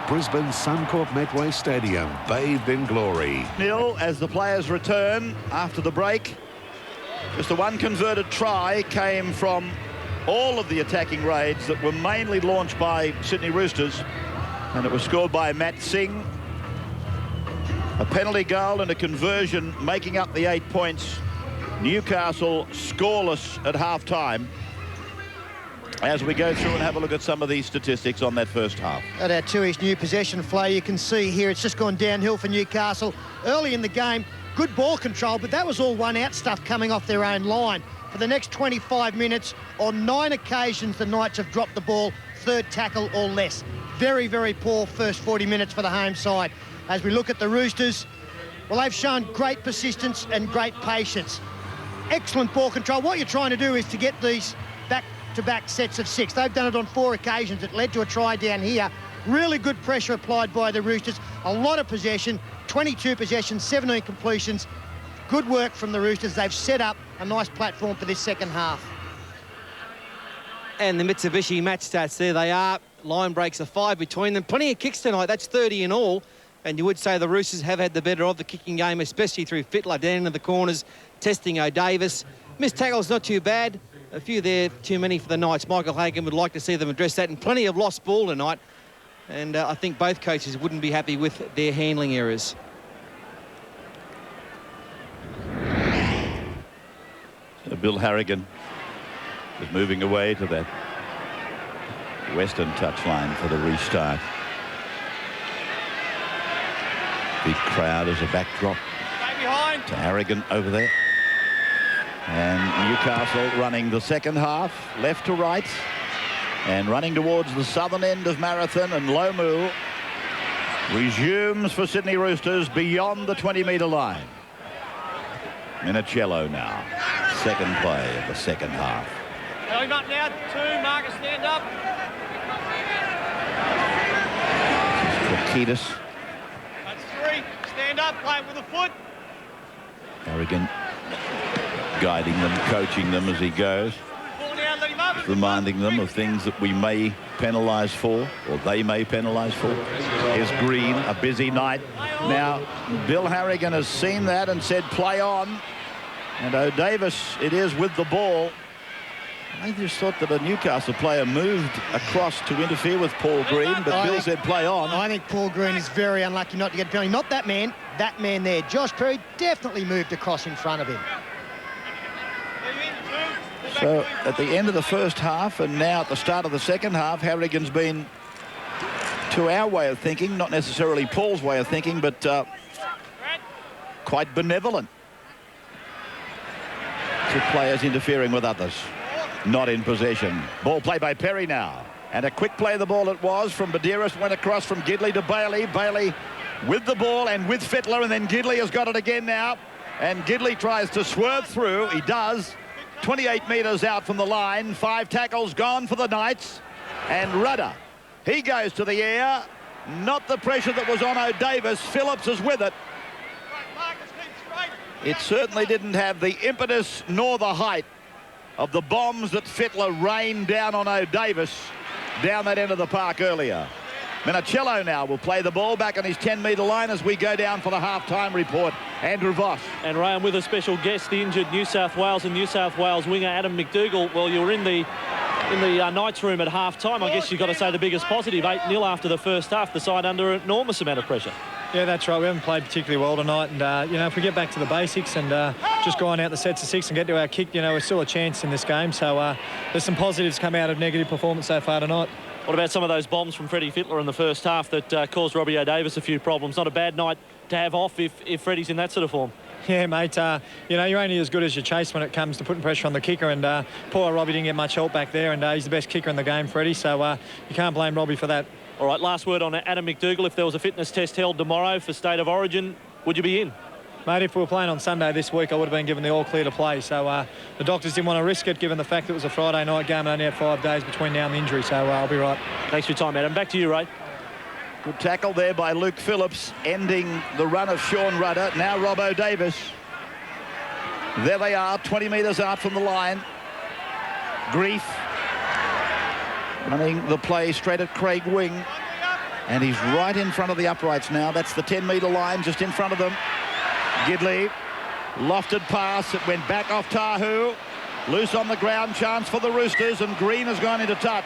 Brisbane Suncorp Metway Stadium, bathed in glory. Nil as the players return after the break. Just the one converted try came from all of the attacking raids that were mainly launched by Sydney Roosters, and it was scored by Matt Singh. A penalty goal and a conversion making up the 8 points. Newcastle scoreless at half-time. As we go through and have a look at some of these statistics on that first half. At our 2-each new possession flow, you can see here it's just gone downhill for Newcastle. Early in the game, good ball control, but that was all one-out stuff coming off their own line. For the next 25 minutes, on 9 occasions, the Knights have dropped the ball, third tackle or less. Very, very poor first 40 minutes for the home side. As we look at the Roosters, well, they've shown great persistence and great patience. Excellent ball control. What you're trying to do is to get these back-to-back sets of 6. They've done it on 4 occasions. It led to a try down here. Really good pressure applied by the Roosters. A lot of possession, 22 possessions, 17 completions. Good work from the Roosters. They've set up a nice platform for this second half. And the Mitsubishi match stats, there they are. Line breaks of 5 between them. Plenty of kicks tonight. That's 30 in all. And you would say the Roosters have had the better of the kicking game, especially through Fittler down into the corners, testing O'Davis. Missed tackles, not too bad. A few there, too many for the Knights. Michael Hagan would like to see them address that. And plenty of lost ball tonight. And I think both coaches wouldn't be happy with their handling errors. So Bill Harrigan is moving away to that western touchline for the restart. Big crowd as a backdrop. Stay behind. To Harrigan over there. And Newcastle running the second half, left to right. And running towards the southern end of Marathon, and Lomu resumes for Sydney Roosters beyond the 20-metre line. Minicello now. Second play of the second half. Going up now. 2. Marcus, stand up. Kiedis. That's 3. Stand up. Play it with a foot. Harrigan guiding them, coaching them as he goes. Pull down, let him up. Reminding them of things that we may penalise for, or they may penalise for. Here's Green, a busy night. Now, Bill Harrigan has seen that and said, play on. And O'Davis, it is with the ball. I just thought that a Newcastle player moved across to interfere with Paul Green, but Bill said play on. I think Paul Green is very unlucky not to get a penalty. Not that man there. Josh Perry definitely moved across in front of him. So at the end of the first half and now at the start of the second half, Harrigan's been, to our way of thinking, not necessarily Paul's way of thinking, but quite benevolent to players interfering with others. Not in possession. Ball play by Perry now. And a quick play of the ball it was from Badiris, went across from Gidley to Bailey. Bailey with the ball and with Fittler, and then Gidley has got it again now. And Gidley tries to swerve through. He does. 28 metres out from the line. 5 tackles gone for the Knights. And Rudder, he goes to the air. Not the pressure that was on O'Davis. Phillips is with it. It certainly didn't have the impetus nor the height of the bombs that Fittler rained down on O'Davis down that end of the park earlier. Minicello now will play the ball back on his 10-metre line as we go down for the half-time report. Andrew Voss. And Ray, I'm with a special guest, the injured New South Wales winger Adam McDougall. Well, you were in the Knights room at half-time. I guess you've got to say the biggest positive, 8-0 after the first half, the side under an enormous amount of pressure. Yeah, that's right. We haven't played particularly well tonight, and you know, if we get back to the basics and just grind out the sets of 6 and get to our kick, you know, we're still a chance in this game. So there's some positives come out of negative performance so far tonight. What about some of those bombs from Freddie Fittler in the first half that caused Robbie O'Davis a few problems? Not a bad night to have off if Freddie's in that sort of form. Yeah, mate. You know, you're only as good as your chase when it comes to putting pressure on the kicker, and poor Robbie didn't get much help back there, and he's the best kicker in the game, Freddie. So you can't blame Robbie for that. All right, last word on Adam McDougall. If there was a fitness test held tomorrow for State of Origin, would you be in? Mate, if we were playing on Sunday this week, I would have been given the all-clear to play. So the doctors didn't want to risk it, given the fact it was a Friday night game and only had 5 days between now and the injury. So I'll be right. Thanks for your time, Adam. Back to you, Ray. Good tackle there by Luke Phillips, ending the run of Sean Rudder. Now Rob O'Davis. There they are, 20 metres out from the line. Grief running the play straight at Craig Wing. And he's right in front of the uprights now. That's the 10-metre line just in front of them. Gidley, lofted pass. It went back off Tahu. Loose on the ground, chance for the Roosters, and Green has gone into touch.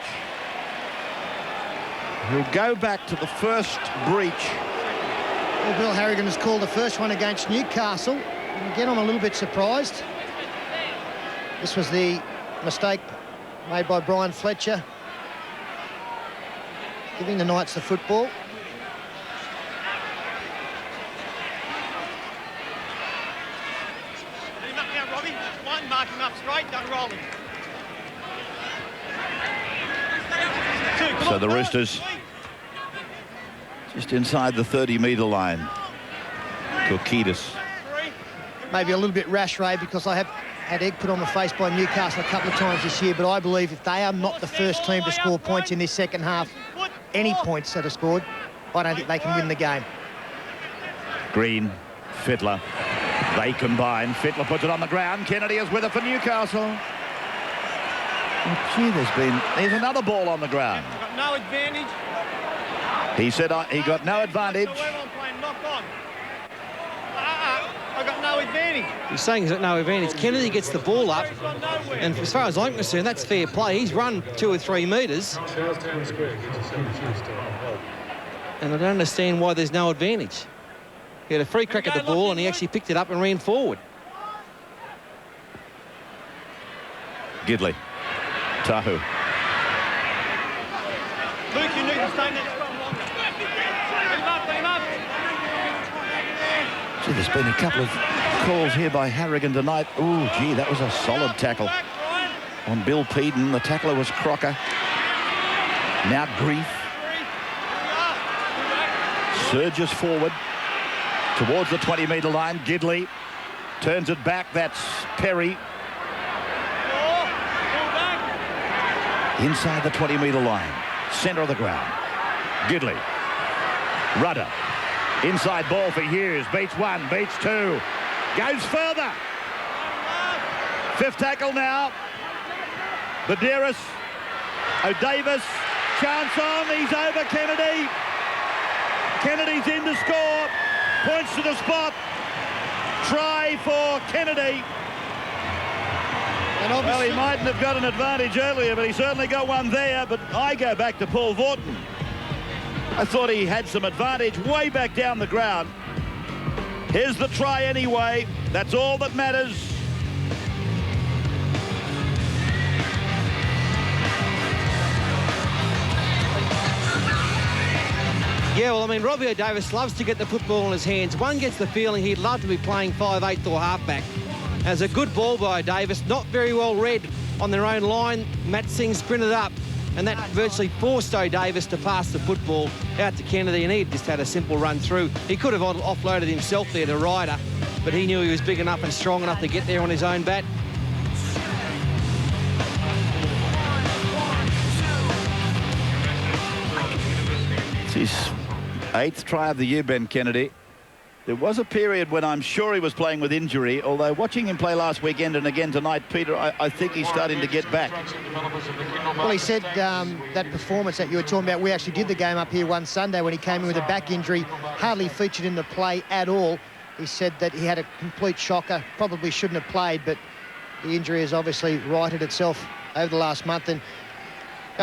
He'll go back to the first breach. Well, Bill Harrigan has called the first one against Newcastle. And again, I'm a little bit surprised. This was the mistake made by Brian Fletcher, giving the Knights the football. Let him up now, Robbie. One, mark him up straight, don't roll him. 2, come So on, the Roosters just inside the 30-metre line. Koukidis. 3. Maybe a little bit rash, Ray, because I have had egg put on my face by Newcastle a couple of times this year, but I believe if they are not the first team to score points in this second half, any points that are scored, I don't think they can win the game. Green, Fittler. They combine. Fittler puts it on the ground. Kennedy is with it for Newcastle. Oh, gee, there's another ball on the ground. Got no advantage. He said he got no advantage. I'm playing knock on. I got no advantage. He's saying he's got no advantage. Kennedy gets the ball up, and as far as I'm concerned, that's fair play. He's run 2 or 3 metres. And I don't understand why there's no advantage. He had a free crack at the ball, and he actually picked it up and ran forward. Gidley. Tahu. Luke, you need to stay next from longer. Leave him up. Gee, there's been a couple of calls here by Harrigan tonight. Oh, gee, that was a solid tackle on Bill Peden. The tackler was Crocker. Now Grief. Surges forward towards the 20-metre line. Gidley turns it back. That's Perry. Inside the 20-metre line. Centre of the ground. Gidley. Rudder. Inside ball for Hughes. Beats 1. Beats 2. Goes further. 5th tackle now. Badeiros. O'Davis. Chance on. He's over Kennedy. Kennedy's in to score. Points to the spot. Try for Kennedy. And well, he mightn't have got an advantage earlier, but he certainly got one there. But I go back to Paul Vaughton. I thought he had some advantage way back down the ground. Here's the try anyway. That's all that matters. Yeah, well, I mean, Robbie O'Davis loves to get the football in his hands. One gets the feeling he'd love to be playing 5'8" or halfback. As a good ball by O'Davis, not very well read on their own line. Matt Singh sprinted up, and that virtually forced O'Davis to pass the football out to Kennedy, and he just had a simple run through. He could have offloaded himself there to Ryder, but he knew he was big enough and strong enough to get there on his own bat. It's his 8th try of the year, Ben Kennedy. There was a period when I'm sure he was playing with injury, although watching him play last weekend and again tonight, Peter, I think he's starting to get back. Well, he said that performance that you were talking about, we actually did the game up here one Sunday when he came in with a back injury, hardly featured in the play at all. He said that he had a complete shocker, probably shouldn't have played, but the injury has obviously righted itself over the last month. And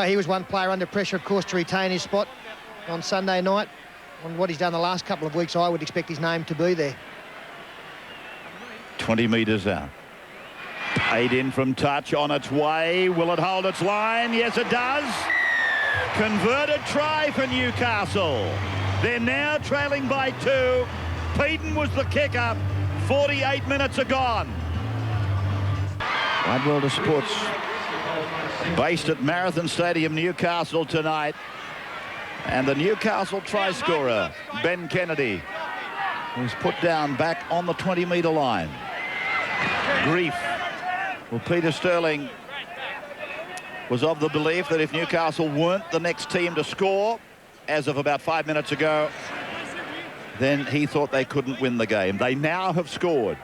he was one player under pressure, of course, to retain his spot on Sunday night. On what he's done the last couple of weeks, I would expect his name to be there. 20 metres out. 8 in from touch, on its way. Will it hold its line? Yes, it does. Converted try for Newcastle. They're now trailing by 2. Peden was the kicker. 48 minutes are gone. Wide World of Sports based at Marathon Stadium, Newcastle tonight. And the Newcastle try scorer, Ben Kennedy, was put down back on the 20-metre line. Grief. Well, Peter Sterling was of the belief that if Newcastle weren't the next team to score, as of about 5 minutes ago, then he thought they couldn't win the game. They now have scored.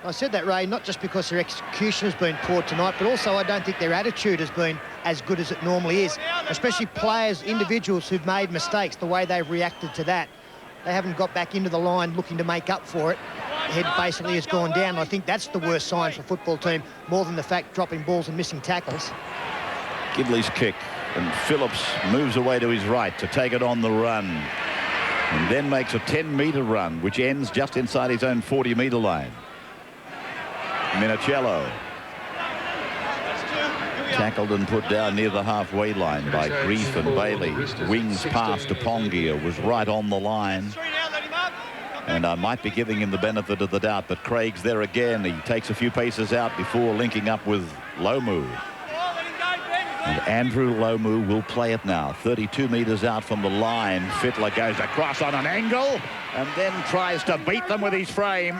I said that, Ray, not just because their execution has been poor tonight, but also I don't think their attitude has been as good as it normally is, especially players, individuals who've made mistakes, the way they've reacted to that. They haven't got back into the line looking to make up for it. The head basically has gone down. I think that's the worst sign for a football team, more than the fact dropping balls and missing tackles. Gidley's kick, and Phillips moves away to his right to take it on the run, and then makes a 10-metre run, which ends just inside his own 40-metre line. Minicello tackled and put down near the halfway line by Grief and Bailey. Wings pass to Pongia was right on the line, and I might be giving him the benefit of the doubt, but Craig's there again. He takes a few paces out before linking up with Lomu, and Andrew Lomu will play it now. 32 metres out from the line. Fittler goes across on an angle and then tries to beat them with his frame.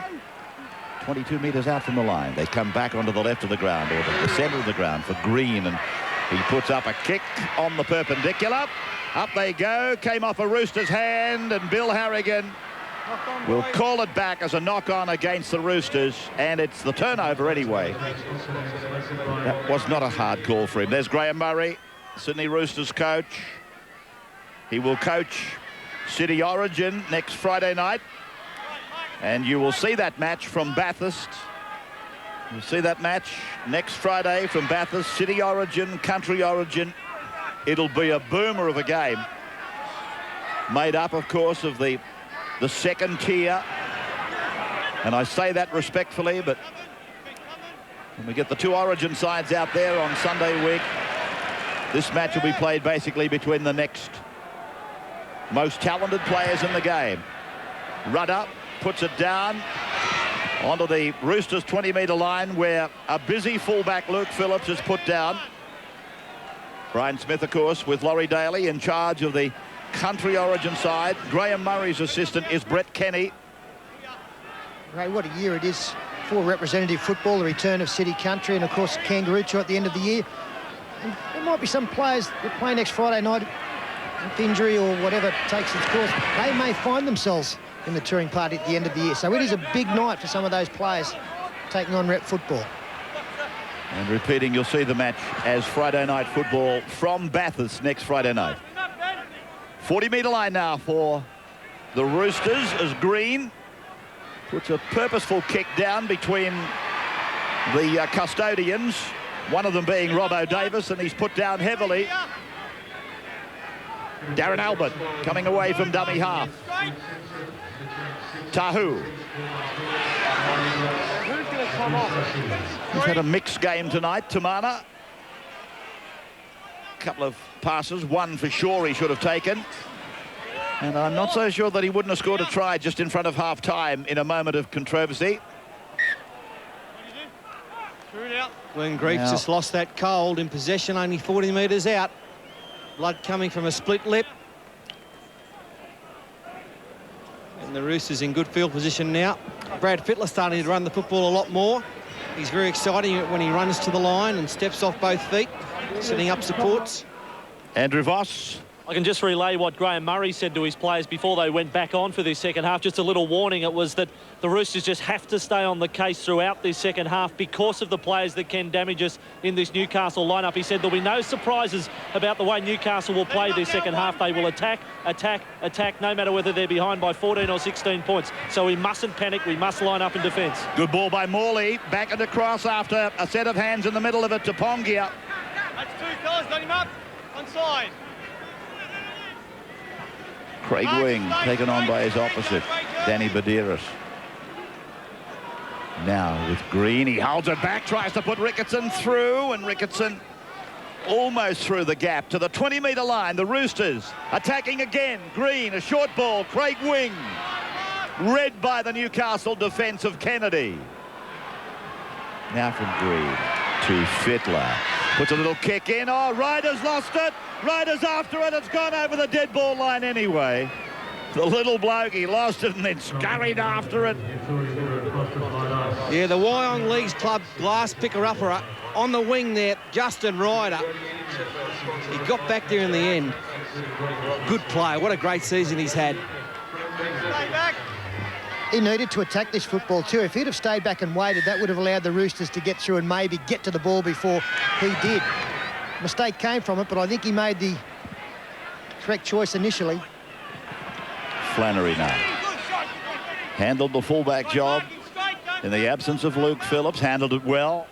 22 metres out from the line. They come back onto the left of the ground, or the centre of the ground for Green, and he puts up a kick on the perpendicular. Up they go. Came off a Roosters hand, and Bill Harrigan will call it back as a knock-on against the Roosters, and it's the turnover anyway. That was not a hard call for him. There's Graham Murray, Sydney Roosters coach. He will coach City Origin next Friday night, and you will see that match from Bathurst. You'll see that match next Friday from Bathurst, City Origin, Country Origin. It'll be a boomer of a game, made up, of course, of the second tier. And I say that respectfully, but when we get the two Origin sides out there on Sunday week, this match will be played basically between the next most talented players in the game. Rudder puts it down onto the Roosters 20-metre line, where a busy fullback Luke Phillips is put down. Brian Smith, of course, with Laurie Daly in charge of the Country Origin side. Graham Murray's assistant is Brett Kenny. Ray, what a year it is for representative football, the return of City Country, and of course Kangaroo at the end of the year. And there might be some players that play next Friday night with injury or whatever takes its course. They may find themselves in the touring party at the end of the year. So it is a big night for some of those players taking on rep football. And repeating, you'll see the match as Friday night football from Bathurst next Friday night. 40-metre line now for the Roosters as Green puts a purposeful kick down between the custodians, one of them being Robbo Davis, and he's put down heavily. Darren Albert coming away from dummy half. Tahu. Who's going to come off? He's had a mixed game tonight. Tamana. Couple of passes, one for sure he should have taken. And I'm not so sure that he wouldn't have scored a try just in front of half-time in a moment of controversy. Glenn Grief's just lost that cold in possession, only 40 metres out. Blood coming from a split lip. And the Roosters in good field position now. Brad Fittler starting to run the football a lot more. He's very exciting when he runs to the line and steps off both feet, setting up supports. Andrew Voss. I can just relay what Graham Murray said to his players before they went back on for this second half. Just a little warning. It was that the Roosters just have to stay on the case throughout this second half because of the players that can damage us in this Newcastle lineup. He said there'll be no surprises about the way Newcastle will play this second half. They will attack, attack, attack, no matter whether they're behind by 14 or 16 points. So we mustn't panic. We must line up in defence. Good ball by Morley. Back and across after a set of hands in the middle of it to Pongia. That's two fellas, got him up. Onside. Craig Wing taken on by his opposite, Danny Badeiras. Now with Green, he holds it back, tries to put Ricketson through, and Ricketson almost through the gap to the 20-metre line. The Roosters attacking again. Green, a short ball. Craig Wing, read by the Newcastle defence of Kennedy. Now from Green to Fittler. Puts a little kick in. Oh, Ryder's lost it. Ryder's after it. It's gone over the dead ball line anyway. The little bloke, he lost it and then scurried after it. Yeah, the Wyong Leagues Club glass picker-upper on the wing there, Justin Ryder. He got back there in the end. Good player. What a great season he's had. Stay back. He needed to attack this football too. If he'd have stayed back and waited, that would have allowed the Roosters to get through and maybe get to the ball before he did. Mistake came from it, but I think he made the correct choice initially. Flannery now handled the fullback job in the absence of Luke Phillips, handled it well.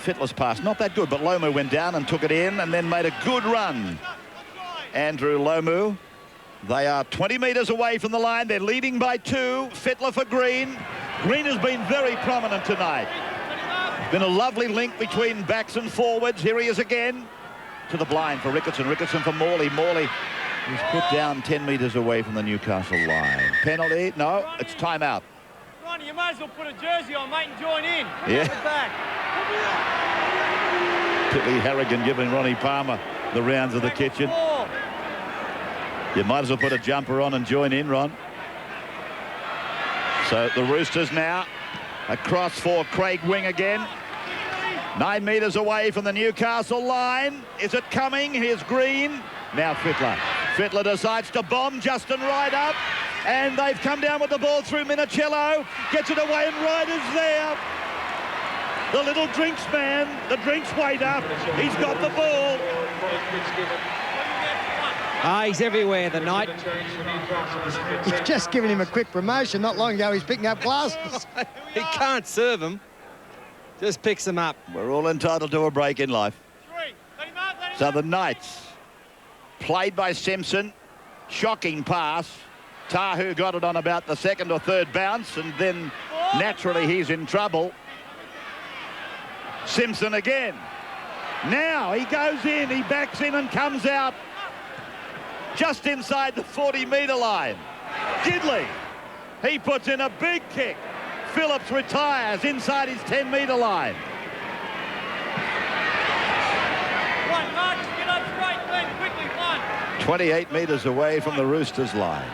Fittler's pass, not that good, but Lomu went down and took it in and then made a good run. Andrew Lomu. They are 20 metres away from the line. They're leading by 2. Fittler for Green. Green has been very prominent tonight. Been a lovely link between backs and forwards. Here he is again. To the blind for Ricketson. Ricketson for Morley. Morley is put down 10 metres away from the Newcastle line. Penalty? No, it's timeout. Ronnie, you might as well put a jersey on, mate, and join in. Yeah. Back. Tippy Harrigan giving Ronnie Palmer the rounds of the kitchen. You might as well put a jumper on and join in, Ron. So the Roosters now across for Craig Wing again. 9 metres away from the Newcastle line. Is it coming? Here's Green. Now Fittler. Fittler decides to bomb Justin Wright up. And they've come down with the ball through Minicello. Gets it away and Ryder's there. The little drinks man, the drinks waiter. He's got the ball. He's everywhere, the Knight. You've just given him a quick promotion. Not long ago, he's picking up glasses. He can't serve them. Just picks them up. We're all entitled to a break in life. So the Knights, played by Simpson. Shocking pass. Tahu got it on about the second or third bounce, and then naturally he's in trouble. Simpson again. Now he goes in, he backs in and comes out just inside the 40-metre line. Gidley, he puts in a big kick. Phillips retires inside his 10-metre line. 28 metres away from the Roosters line.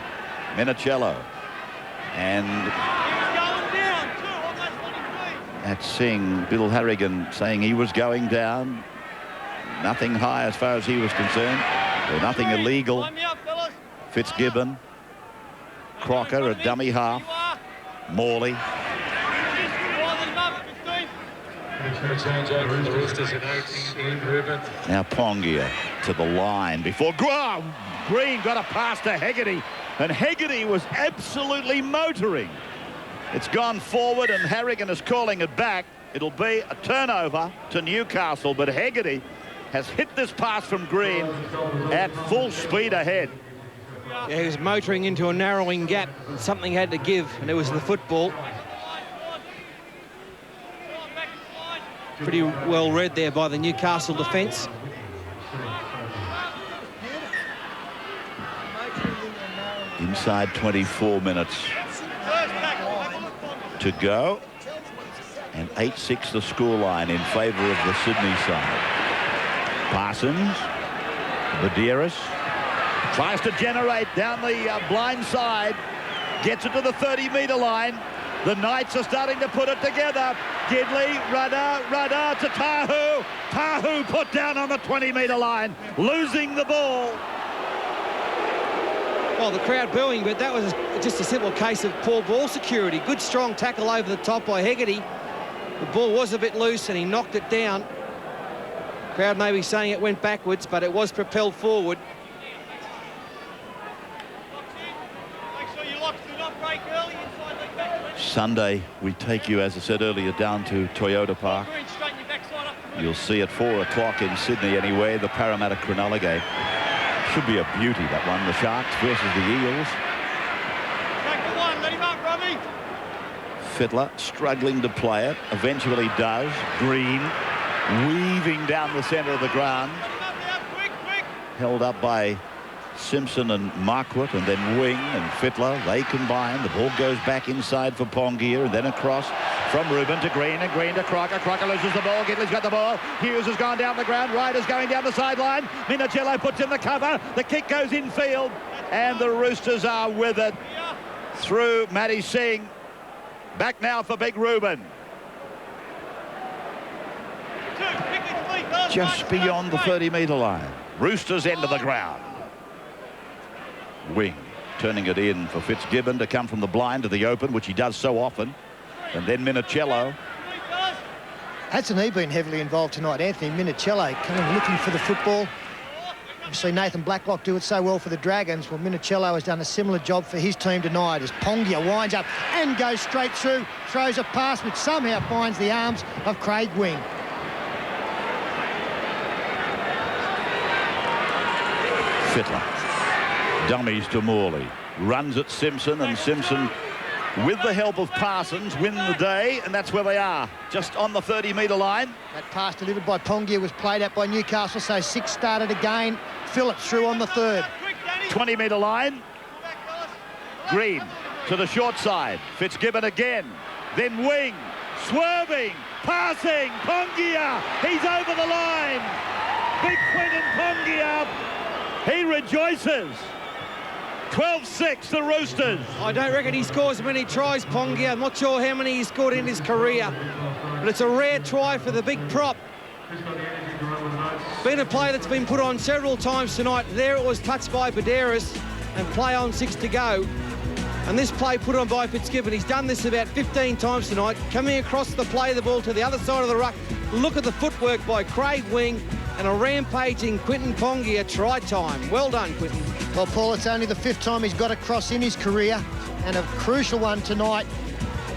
Minicello. And that's seeing Bill Harrigan saying he was going down. Nothing high as far as he was concerned. Or nothing illegal. Fitzgibbon. Crocker, a dummy half. Morley. Now Pongia to the line before Green got a pass to Hegarty, and Hegarty was absolutely motoring. It's gone forward and Harrigan is calling it back. It'll be a turnover to Newcastle, but Hegarty has hit this pass from Green at full speed ahead. Yeah, he was motoring into a narrowing gap and something had to give, and it was the football. Pretty well read there by the Newcastle defence. Inside 24 minutes to go, and 8-6 the scoreline in favour of the Sydney side. Parsons, Badeiras tries to generate down the blind side, gets it to the 30-metre line. The Knights are starting to put it together. Gidley, Rudder to Tahu. Tahu put down on the 20-metre line, losing the ball. Well, the crowd booing, but that was just a simple case of poor ball security. Good, strong tackle over the top by Hegarty. The ball was a bit loose and he knocked it down. Crowd may be saying it went backwards, but it was propelled forward. Sunday, we take you, as I said earlier, down to Toyota Park. You'll see at 4 o'clock in Sydney anyway, the Parramatta Cronulla game. Should be a beauty, that one. The Sharks versus the Eels. Fittler struggling to play it. Eventually does. Green weaving down the centre of the ground. Held up by Simpson and Marquardt, and then Wing and Fittler. They combine. The ball goes back inside for Pongia, and then across from Ruben to Green, and Green to Crocker. Crocker loses the ball. Gidley's got the ball. Hughes has gone down the ground. Ryder's going down the sideline. Minicello puts in the cover. The kick goes infield, and the Roosters are with it through Matty Singh. Back now for Big Ruben. Just beyond the 30-metre line. Roosters end of the ground. Wing turning it in for Fitzgibbon to come from the blind to the open, which he does so often. And then Minicello. Hasn't he been heavily involved tonight, Anthony Minicello, coming looking for the football? You see Nathan Blacklock do it so well for the Dragons. Well, Minicello has done a similar job for his team tonight as Pongia winds up and goes straight through, throws a pass which somehow finds the arms of Craig Wing. Fittler dummies to Morley, runs at Simpson, and Simpson, with the help of Parsons, win the day, and that's where they are, just on the 30-metre line. That pass delivered by Pongia was played out by Newcastle, so 6 started again. Phillips through on the 3rd. 20-metre line. Green to the short side. Fitzgibbon again. Then Wing, swerving, passing, Pongia, he's over the line. Big Quinton Pongia, he rejoices. 12-6 the Roosters. I don't reckon he scores many tries, Pongia. I'm not sure how many he scored in his career, but it's a rare try for the big prop. Been a play that's been put on several times tonight. There it was, touched by Badeiras, and play on 6 to go. And this play put on by Fitzgibbon. He's done this about 15 times tonight. Coming across the play, the ball to the other side of the ruck. Look at the footwork by Craig Wing and a rampaging Quinton Pongia. Try time. Well done, Quinton. Well, Paul, it's only the 5th time he's got a cross in his career, and a crucial one tonight.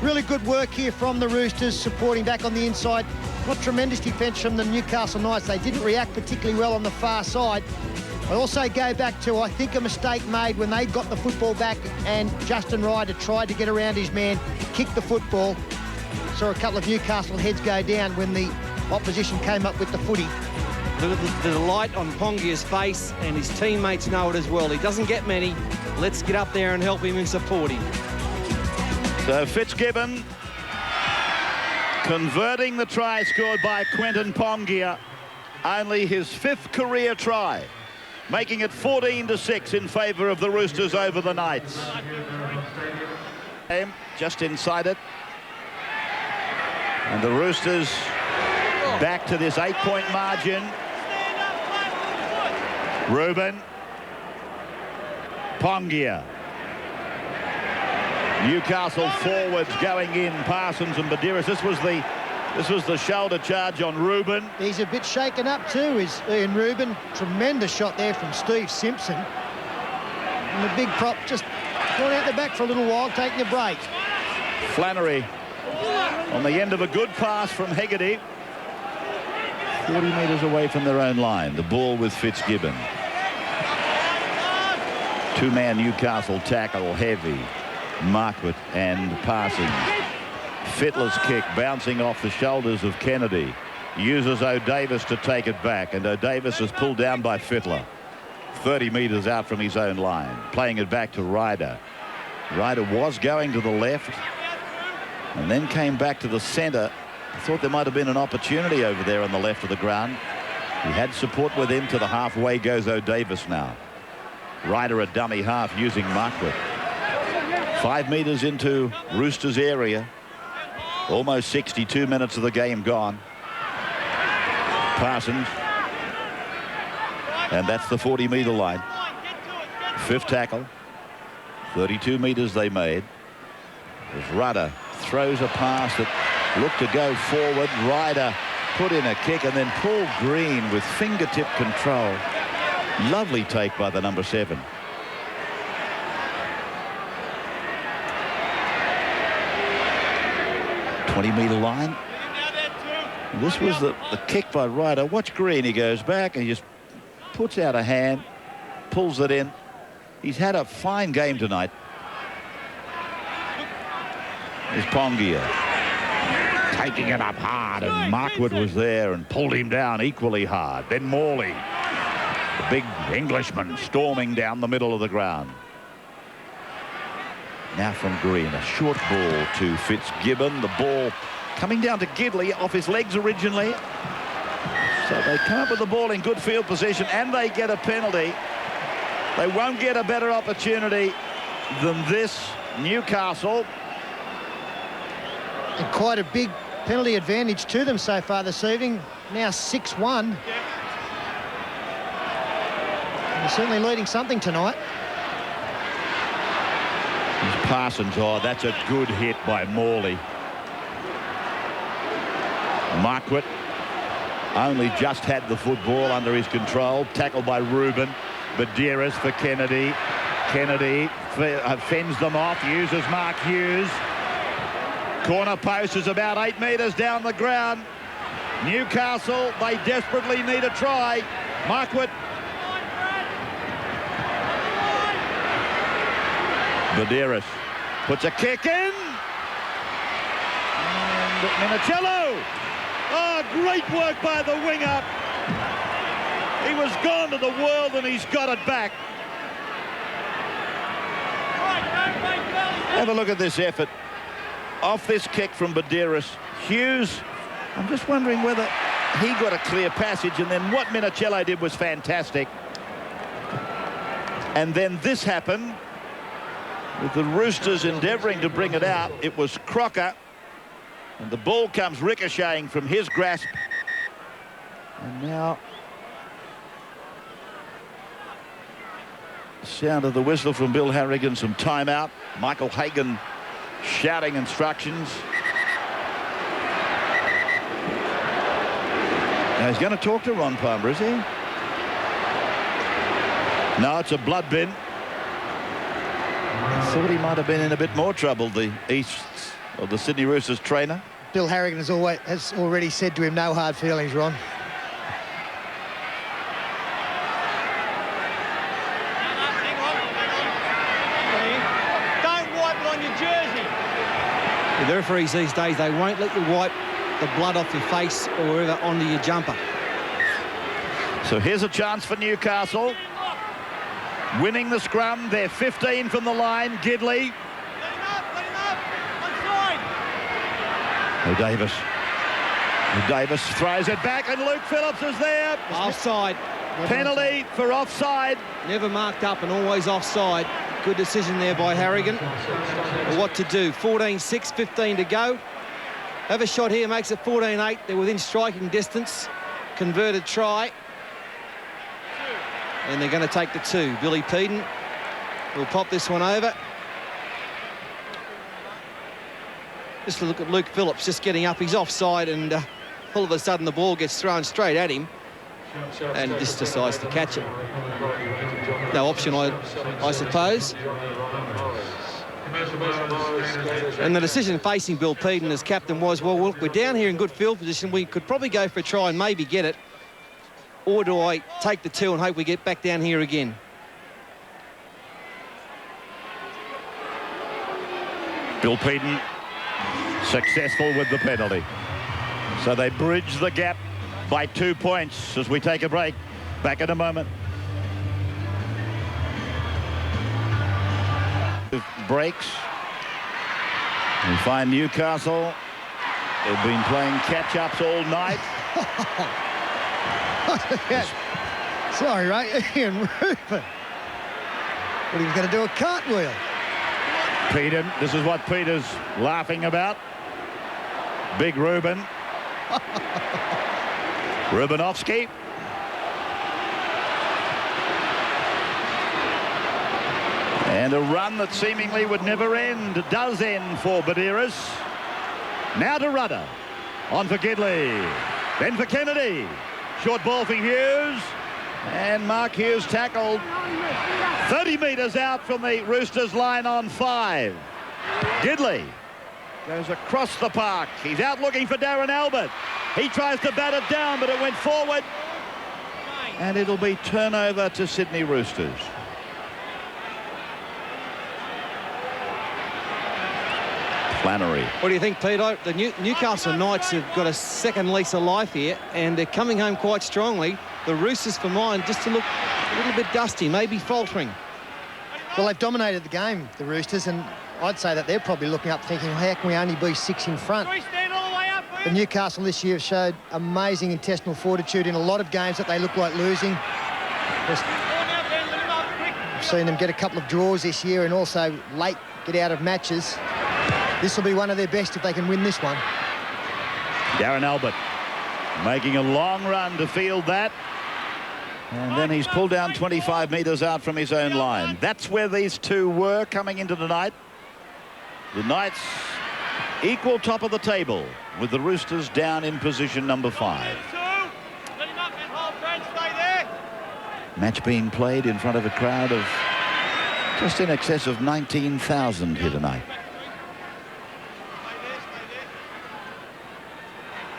Really good work here from the Roosters, supporting back on the inside. Not tremendous defence from the Newcastle Knights. They didn't react particularly well on the far side. I also go back to, I think, a mistake made when they got the football back and Justin Ryder tried to get around his man, kick the football. Saw a couple of Newcastle heads go down when the opposition came up with the footy. Look at the delight on Pongia's face, and his teammates know it as well. He doesn't get many. Let's get up there and help him and support him. So Fitzgibbon converting the try scored by Quinton Pongia. Only his 5th career try, making it 14-6 in favour of the Roosters over the Knights. Just inside it. And the Roosters back to this 8-point margin. Reuben. Pongia. Newcastle forwards going in, Parsons and Badeiras. This was the shoulder charge on Reuben. He's a bit shaken up too, is Ian Reuben. Tremendous shot there from Steve Simpson. And the big prop just going out the back for a little while, taking a break. Flannery on the end of a good pass from Hegarty. 40 metres away from their own line. The ball with Fitzgibbon. 2-man Newcastle tackle, heavy. Marquardt and Parsons. Fittler's kick bouncing off the shoulders of Kennedy. Uses O'Davis to take it back, and O'Davis is pulled down by Fittler. 30 metres out from his own line. Playing it back to Ryder. Ryder was going to the left and then came back to the centre. I thought there might have been an opportunity over there on the left of the ground. He had support with him. To the halfway goes O'Davis now. Ryder a dummy half using Marquardt. 5 metres into Roosters area. Almost 62 minutes of the game gone. Parsons. And that's the 40-metre line. 5th tackle. 32 metres they made. As Rudder throws a pass that looked to go forward. Ryder put in a kick, and then Paul Green with fingertip control. Lovely take by the number 7. $20-metre line. This was the kick by Ryder. Watch Green. He goes back and he just puts out a hand, pulls it in. He's had a fine game tonight. There's Pongia taking it up hard, and Marquardt was there and pulled him down equally hard. Then Morley, the big Englishman, storming down the middle of the ground. Now from Green, a short ball to Fitzgibbon. The ball coming down to Gidley off his legs originally. So they come up with the ball in good field position, and they get a penalty. They won't get a better opportunity than this, Newcastle. And quite a big penalty advantage to them so far this evening. Now 6-1. They're certainly leading something tonight. Parsons, oh, that's a good hit by Morley. Marquardt only just had the football under his control. Tackled by Reuben. Badeiras for Kennedy. Kennedy fends them off, uses Mark Hughes. Corner post is about 8 metres down the ground. Newcastle, they desperately need a try. Marquardt. Badeiras puts a kick in. And Minicello. Oh, great work by the winger. He was gone to the world, and he's got it back. Have a look at this effort. Off this kick from Badeiras. Hughes, I'm just wondering whether he got a clear passage, and then what Minicello did was fantastic. And then this happened. With the Roosters endeavouring to bring it out, it was Crocker, and the ball comes ricocheting from his grasp. And now Sound of the whistle from Bill Harrigan, some timeout. Michael Hagan shouting instructions. Now he's going to talk to Ron Palmer, is he? No, it's a blood bin. I thought he might have been in a bit more trouble, the East of the Sydney Roosters trainer. Bill Harrigan has already said to him, no hard feelings, Ron. Don't wipe it on your jersey. The referees these days, they won't let you wipe the blood off your face or wherever onto your jumper. So here's a chance for Newcastle. Winning the scrum. They're 15 from the line. Gidley. Let him up, onside. Davis. Davis throws it back and Luke Phillips is there. Offside. Penalty for offside. Never marked up and always offside. Good decision there by Harrigan. But what to do? 14-6, 15 to go. Have a shot here, makes it 14-8. They're within striking distance. Converted try. And they're going to take the 2. Billy Peden will pop this one over. Just a look at Luke Phillips just getting up. He's offside and all of a sudden the ball gets thrown straight at him. And just decides to catch it. No option, I suppose. And the decision facing Bill Peden as captain was, well, look, we're down here in good field position. We could probably go for a try and maybe get it. Or do I take the 2 and hope we get back down here again? Bill Peden successful with the penalty. So they bridge the gap by 2 points as we take a break. Back in a moment. Breaks. We find Newcastle. They've been playing catch-ups all night. Sorry, right? Ian Rupert. But he was going to do a cartwheel. Peden, this is what Peter's laughing about. Big Ruben. Rubenovsky. And a run that seemingly would never end. Does end for Badiris. Now to Rudder. On for Gidley. Then for Kennedy. Short ball for Hughes. And Mark Hughes tackled 30 metres out from the Roosters line on 5. Gidley goes across the park. He's out looking for Darren Albert. He tries to bat it down, but it went forward. And it'll be turnover to Sydney Roosters. Flannery. What do you think, Peter? The Newcastle Knights have got a second lease of life here, and they're coming home quite strongly. The Roosters, for mine, just to look a little bit dusty, maybe faltering. Well, they've dominated the game, the Roosters, and I'd say that they're probably looking up thinking, how can we only be 6 in front? The Newcastle this year have showed amazing intestinal fortitude in a lot of games that they look like losing. I've seen them get a couple of draws this year and also late get out of matches. This will be one of their best if they can win this one. Darren Albert making a long run to field that. And then he's pulled down 25 metres out from his own line. That's where these two were coming into the night. The Knights equal top of the table with the Roosters down in position number 5. Match being played in front of a crowd of just in excess of 19,000 here tonight.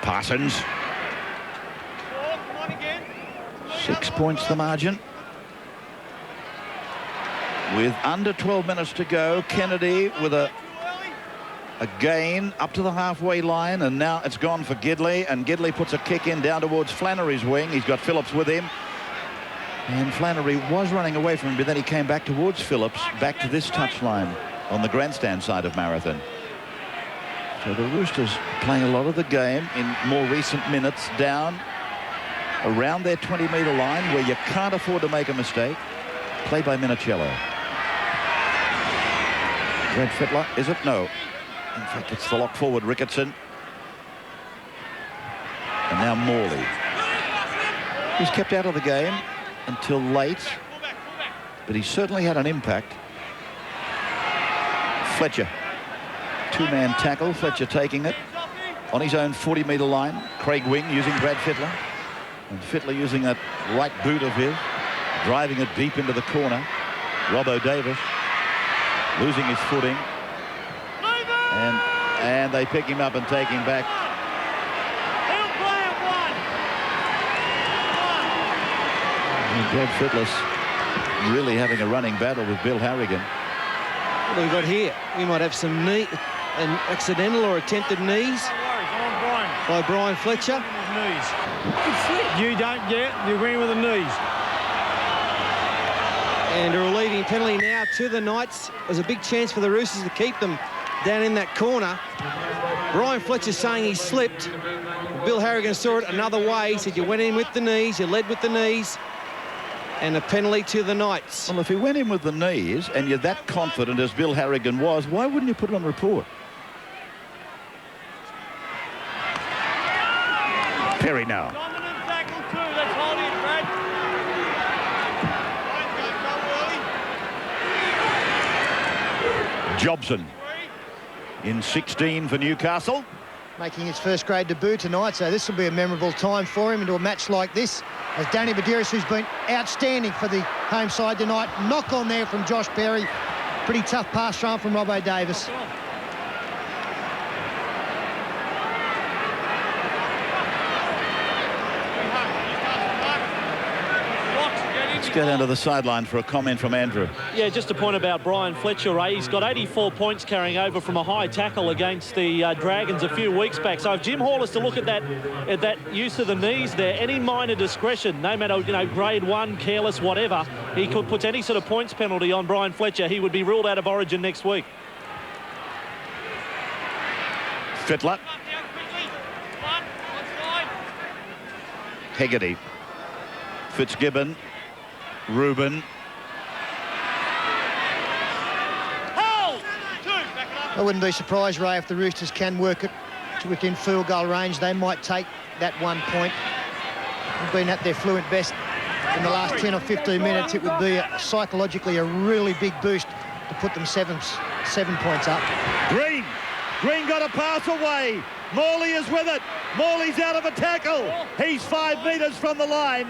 Parsons. 6 points the margin. With under 12 minutes to go, Kennedy with a gain up to the halfway line, and now it's gone for Gidley, and Gidley puts a kick in down towards Flannery's wing. He's got Phillips with him, and Flannery was running away from him, but then he came back towards Phillips, back to this touchline on the grandstand side of Marathon. So the Roosters playing a lot of the game in more recent minutes down around their 20-metre line where you can't afford to make a mistake. Play by Minicello. Brad Fittler, is it? No. In fact, it's the lock forward, Ricketson. And now Morley. He's kept out of the game until late. but he certainly had an impact. Fletcher, two-man tackle. Fletcher taking it on his own 40-metre line. Craig Wing using Brad Fittler. And Fittler using that right boot of his, driving it deep into the corner. Robbo Davis losing his footing. And they pick him up and take him back. And Brad Fittler's really having a running battle with Bill Harrigan. What do we got here? We might have some an accidental or attempted knees by Brian Fletcher. You don't get, you're agreeing with the knees. And a relieving penalty now to the Knights. There's a big chance for the Roosters to keep them down in that corner. Brian Fletcher saying he slipped. Bill Harrigan saw it another way. He said you went in with the knees, you led with the knees. And a penalty to the Knights. Well, if he went in with the knees and you're that confident as Bill Harrigan was, why wouldn't you put it on report? Perry now. Dominant tackle too, that's holding it, Brad. Jobson in 16 for Newcastle. Making his first grade debut tonight, so this will be a memorable time for him into a match like this. As Danny Badiris, who's been outstanding for the home side tonight, knock on there from Josh Perry. Pretty tough pass run from Robbo Davis. Let's go down to the sideline for a comment from Andrew. Yeah, just a point about Brian Fletcher, Ray. He's got 84 points carrying over from a high tackle against the Dragons a few weeks back. So if Jim Hall is to look at that use of the knees there, any minor discretion, no matter, grade 1, careless, whatever, he could put any sort of points penalty on Brian Fletcher. He would be ruled out of Origin next week. Fittler. Hegarty. Fitzgibbon. Reuben. I wouldn't be surprised, Ray, if the Roosters can work it to within field goal range. They might take that 1 point. They've been at their fluent best in the last 10 or 15 minutes. It would be psychologically a really big boost to put them 7 points up. Green got a pass away. Morley is with it. Morley's out of a tackle. He's 5 metres from the line.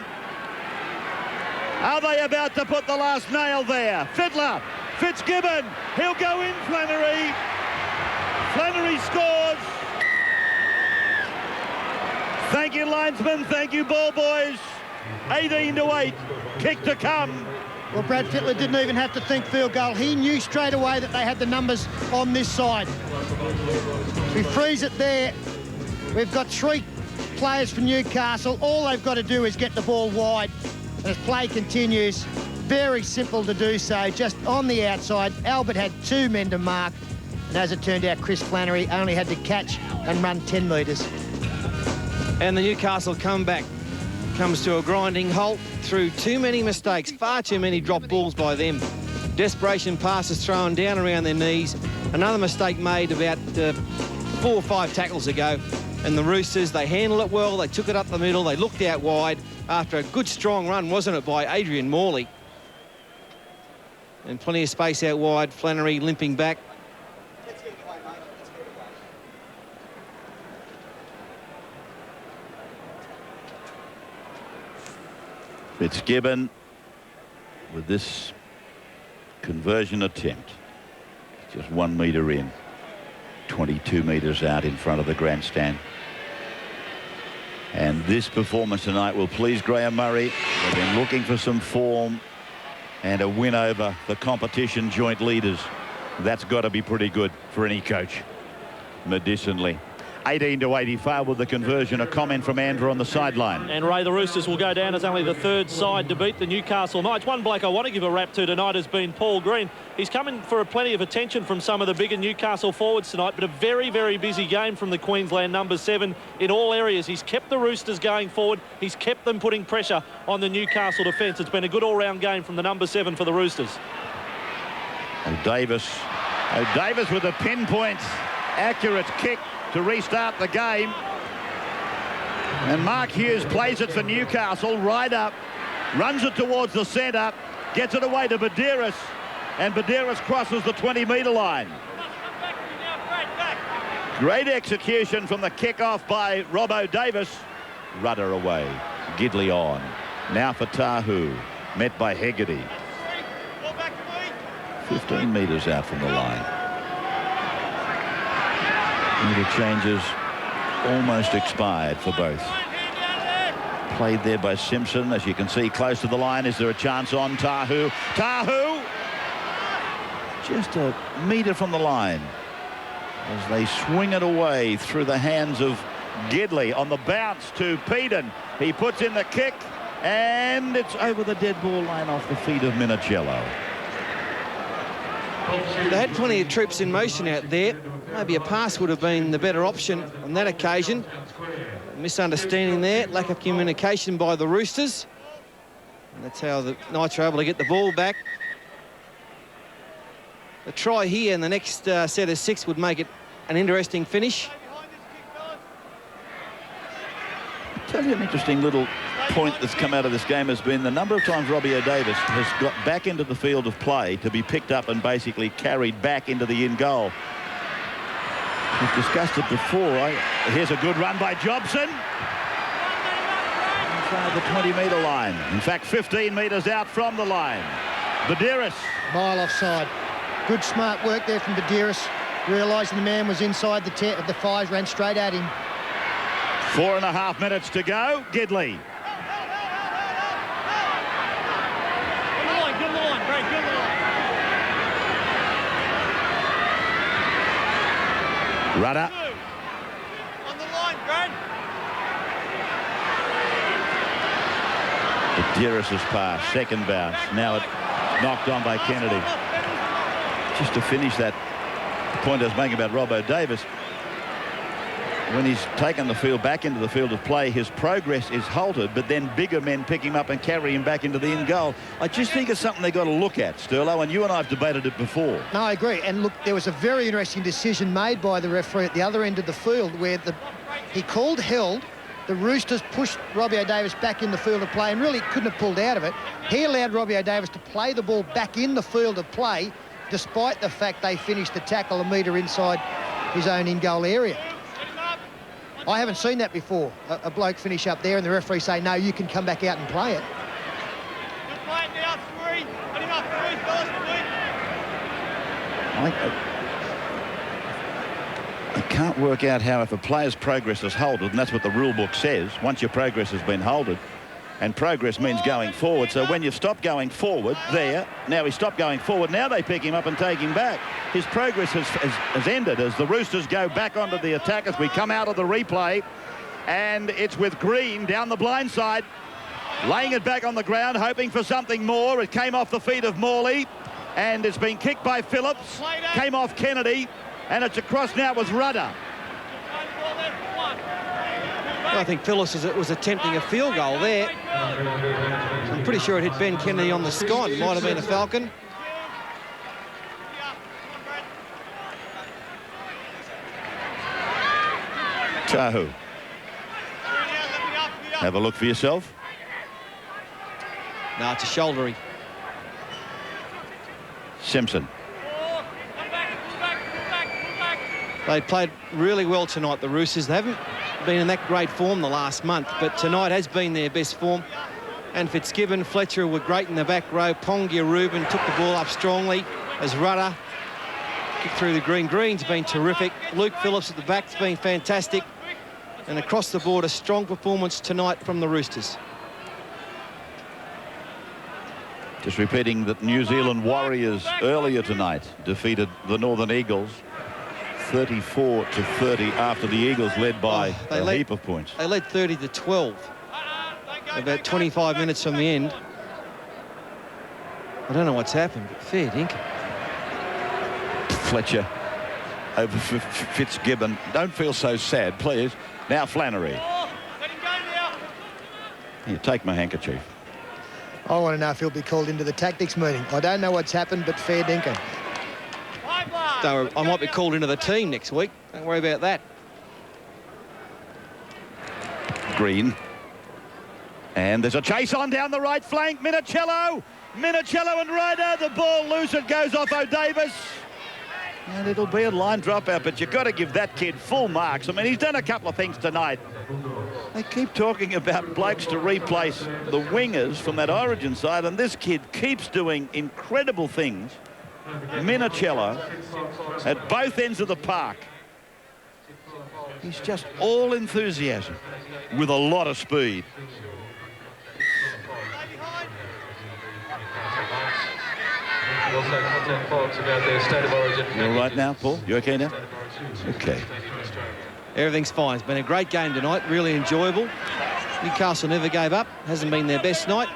Are they about to put the last nail there? Fittler, Fitzgibbon, he'll go in, Flannery. Flannery scores. Thank you, linesman. Thank you, ball boys. 18-8, kick to come. Well, Brad Fittler didn't even have to think field goal. He knew straight away that they had the numbers on this side. We freeze it there. We've got 3 players from Newcastle. All they've got to do is get the ball wide. As play continues, very simple to do so, just on the outside. Albert had 2 men to mark, and as it turned out, Chris Flannery only had to catch and run 10 metres. And the Newcastle comeback comes to a grinding halt through too many mistakes, far too many drop balls by them. Desperation passes thrown down around their knees. Another mistake made about 4 or 5 tackles ago. And the Roosters, they handled it well, they took it up the middle, they looked out wide after a good strong run, wasn't it, by Adrian Morley. And plenty of space out wide, Flannery limping back. Fitzgibbon with this conversion attempt. Just 1 metre in, 22 metres out in front of the grandstand. And this performance tonight will please Graham Murray. They've been looking for some form and a win over the competition joint leaders. That's got to be pretty good for any coach, medicinally. 18-85 with the conversion. A comment from Andrew on the sideline. And Ray, the Roosters will go down as only the 3rd side to beat the Newcastle Knights. One bloke I want to give a rap to tonight has been Paul Green. He's coming for plenty of attention from some of the bigger Newcastle forwards tonight, but a very, very busy game from the Queensland number 7 in all areas. He's kept the Roosters going forward. He's kept them putting pressure on the Newcastle defence. It's been a good all-round game from the number 7 for the Roosters. Davis with a pinpoint, accurate kick to restart the game. And Mark Hughes plays it for Newcastle, right up, runs it towards the centre. Gets it away to Badeiras, and Badeiras crosses the 20-metre line. Great execution from the kick-off by Robbo Davis. Rudder away. Gidley on. Now for Tahu. Met by Hegarty. 15 metres out from the line. Metre changes almost expired for both. Played there by Simpson, as you can see, close to the line. Is there a chance on Tahu? Tahu! Just a metre from the line as they swing it away through the hands of Gidley. On the bounce to Peden. He puts in the kick, and it's over the dead ball line off the feet of Minicello. They had plenty of troops in motion out there. Maybe a pass would have been the better option on that occasion. Misunderstanding there, lack of communication by the Roosters. And that's how the Knights are able to get the ball back. A try here in the next set of 6 would make it an interesting finish. I'll tell you an interesting little point that's come out of this game has been the number of times Robbie O'Davis has got back into the field of play to be picked up and basically carried back into the in goal. We've discussed it before. Here's a good run by Jobson. Inside the 20-metre line. In fact, 15 metres out from the line. Badeiras. Mile offside. Good smart work there from Badeiras. Realising the man was inside the 5s, ran straight at him. 4.5 minutes to go. Gidley. Good line, Brad, good line. Rudder. On the line, Brad. Badeiras' pass, second bounce. Now it's knocked on by Kennedy. Just to finish that point I was making about Robbo Davis, when he's taken the field back into the field of play, his progress is halted, but then bigger men pick him up and carry him back into the in goal. I just think it's something they've got to look at, Sterlo, and you and I have debated it before. No, I agree. And look, there was a very interesting decision made by the referee at the other end of the field where he called held. The Roosters pushed Robbie O'Davis back in the field of play and really couldn't have pulled out of it. He allowed Robbie O'Davis to play the ball back in the field of play, despite the fact they finished the tackle a metre inside his own in-goal area. I haven't seen that before. A bloke finish up there and the referee say, no, you can come back out and play it. Good play now, 3. Put him up, 3, fellas, I can't work out how if a player's progress is halted, and that's what the rule book says, once your progress has been halted, and progress means going forward. So when you've stopped going forward there, now he's stopped going forward, now they pick him up and take him back. His progress has ended as the Roosters go back onto the attack as we come out of the replay, and it's with Green down the blind side, laying it back on the ground, hoping for something more. It came off the feet of Morley, and it's been kicked by Phillips, came off Kennedy, and it's across now with Rudder. Well, I think Phillips was attempting a field goal there. I'm pretty sure it hit Ben Kennedy on the scot. It might have been a Falcon. Tahu. Have a look for yourself. No, it's a shouldery. Simpson. They played really well tonight, the Roosters. They haven't been in that great form the last month, but tonight has been their best form. And Fitzgibbon, Fletcher were great in the back row. Pongia, Reuben took the ball up strongly as Rudder kicked through the green. Green's been terrific. Luke Phillips at the back's been fantastic. And across the board, a strong performance tonight from the Roosters. Just repeating that New Zealand Warriors earlier tonight defeated the Northern Eagles 34-30 after the Eagles led by a heap of points. They led 30-12. About 25 minutes from the end. I don't know what's happened, but fair dinkum. Fletcher over Fitzgibbon. Don't feel so sad, please. Now Flannery. Here, take my handkerchief. I want to know if he'll be called into the tactics meeting. I don't know what's happened, but fair dinkum. So I might be called into the team next week. Don't worry about that. Green. And there's a chase on down the right flank. Minicello Minicello and Ryder, the ball loose, it goes off O'Davis. And it'll be a line dropout, but you've got to give that kid full marks. I mean, he's done a couple of things tonight. They keep talking about blokes to replace the wingers from that Origin side, and this kid keeps doing incredible things. Minicello at both ends of the park. He's just all enthusiasm with a lot of speed. Also contact faults about their state of origin. You all right now, Paul? You okay now? Okay. Everything's fine. It's been a great game tonight, really enjoyable. Newcastle never gave up. Hasn't been their best night.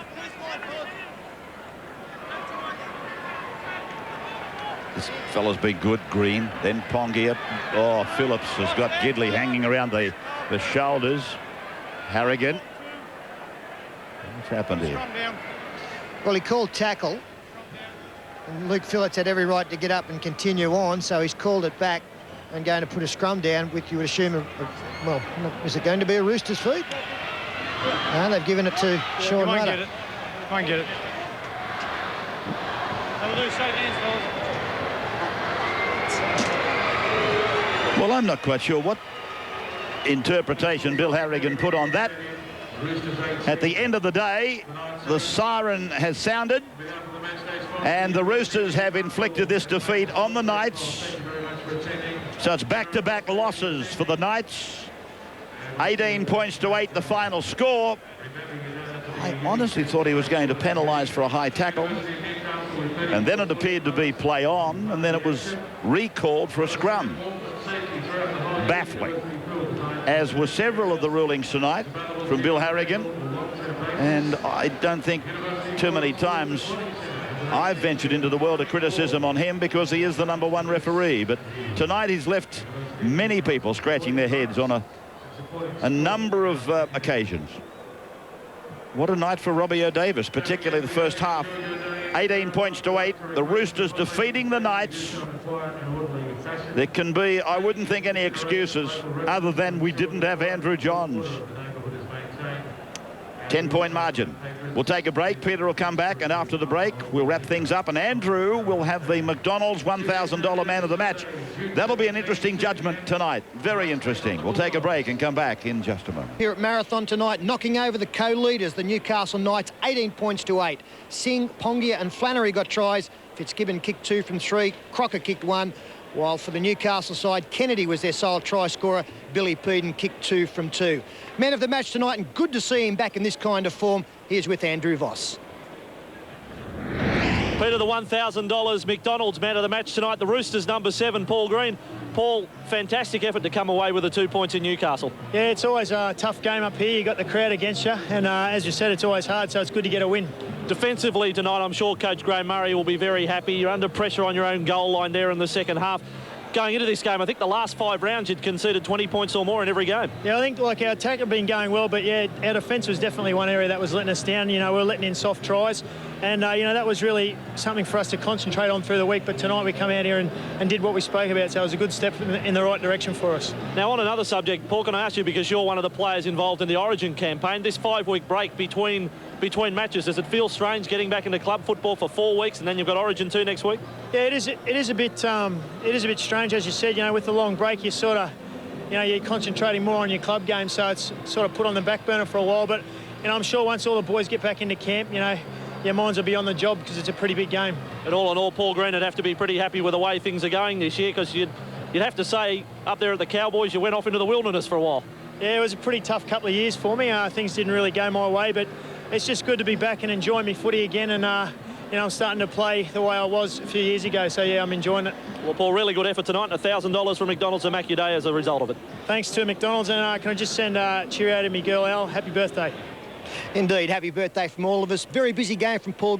This fella's been good, Green. Then Pongia. Oh, Phillips has got Gidley hanging around the shoulders. Harrigan. What's happened here? Well, he called tackle. And Luke Phillips had every right to get up and continue on, so he's called it back and going to put a scrum down, which you would assume, well, is it going to be a Roosters feed? No, they've given it to Sean Rudder. Get it. Come on, get it. Have a loose straight hands, fellas. Well, I'm not quite sure what interpretation Bill Harrigan put on that. At the end of the day, the siren has sounded, and the Roosters have inflicted this defeat on the Knights. So it's back-to-back losses for the Knights. 18 points to 8, the final score. I honestly thought he was going to penalise for a high tackle. And then it appeared to be play on, and then it was recalled for a scrum. Baffling. As were several of the rulings tonight from Bill Harrigan. And I don't think too many times I've ventured into the world of criticism on him because he is the #1 referee. But tonight he's left many people scratching their heads on a number of occasions. What a night for Robbie O'Davis, particularly the first half. 18 points to 8. The Roosters defeating the Knights. There can be, I wouldn't think, any excuses other than we didn't have Andrew Johns. 10-point margin. We'll take a break. Peter will come back, and after the break, we'll wrap things up, and Andrew will have the McDonald's $1,000 man of the match. That'll be an interesting judgment tonight. Very interesting. We'll take a break and come back in just a moment. Here at Marathon tonight, knocking over the co-leaders, the Newcastle Knights, 18 points to 8. Singh, Pongia and Flannery got tries. Fitzgibbon kicked 2 from 3. Crocker kicked 1. While for the Newcastle side, Kennedy was their sole try scorer. Billy Peden kicked 2 from 2. Man of the match tonight, and good to see him back in this kind of form. Here's with Andrew Voss. Peter, the $1,000 McDonald's man of the match tonight. The Roosters #7, Paul Green. Paul, fantastic effort to come away with the 2 points in Newcastle. Yeah, it's always a tough game up here. You got the crowd against you, and as you said, it's always hard, so it's good to get a win. Defensively tonight, I'm sure Coach Graham Murray will be very happy. You're under pressure on your own goal line there in the second half. Going into this game, I think the last 5 rounds you'd conceded 20 points or more in every game. Yeah, I think like our attack have been going well, but yeah, our defence was definitely one area that was letting us down. You know, we were letting in soft tries, and you know, that was really something for us to concentrate on through the week. But tonight we come out here and did what we spoke about, so it was a good step in the right direction for us. Now, on another subject, Paul, can I ask you, because you're one of the players involved in the Origin campaign, this 5-week break between matches, does it feel strange getting back into club football for 4 weeks and then you've got Origin 2 next week? Yeah, it is a bit strange, as you said. You know, with the long break, you sort of, you know, you're concentrating more on your club game, so it's sort of put on the back burner for a while. But you know, I'm sure once all the boys get back into camp, you know, your minds will be on the job because it's a pretty big game. And all in all, Paul Green would have to be pretty happy with the way things are going this year, because you'd have to say up there at the Cowboys you went off into the wilderness for a while. Yeah, it was a pretty tough couple of years for me. Things didn't really go my way, but it's just good to be back and enjoying my footy again, and you know, I'm starting to play the way I was a few years ago, so yeah, I'm enjoying it. Well, Paul, really good effort tonight, and $1,000 from McDonald's to make your day as a result of it. Thanks to McDonald's, and can I just send cheerio to my girl Al? Happy birthday. Indeed, happy birthday from all of us. Very busy game from Paul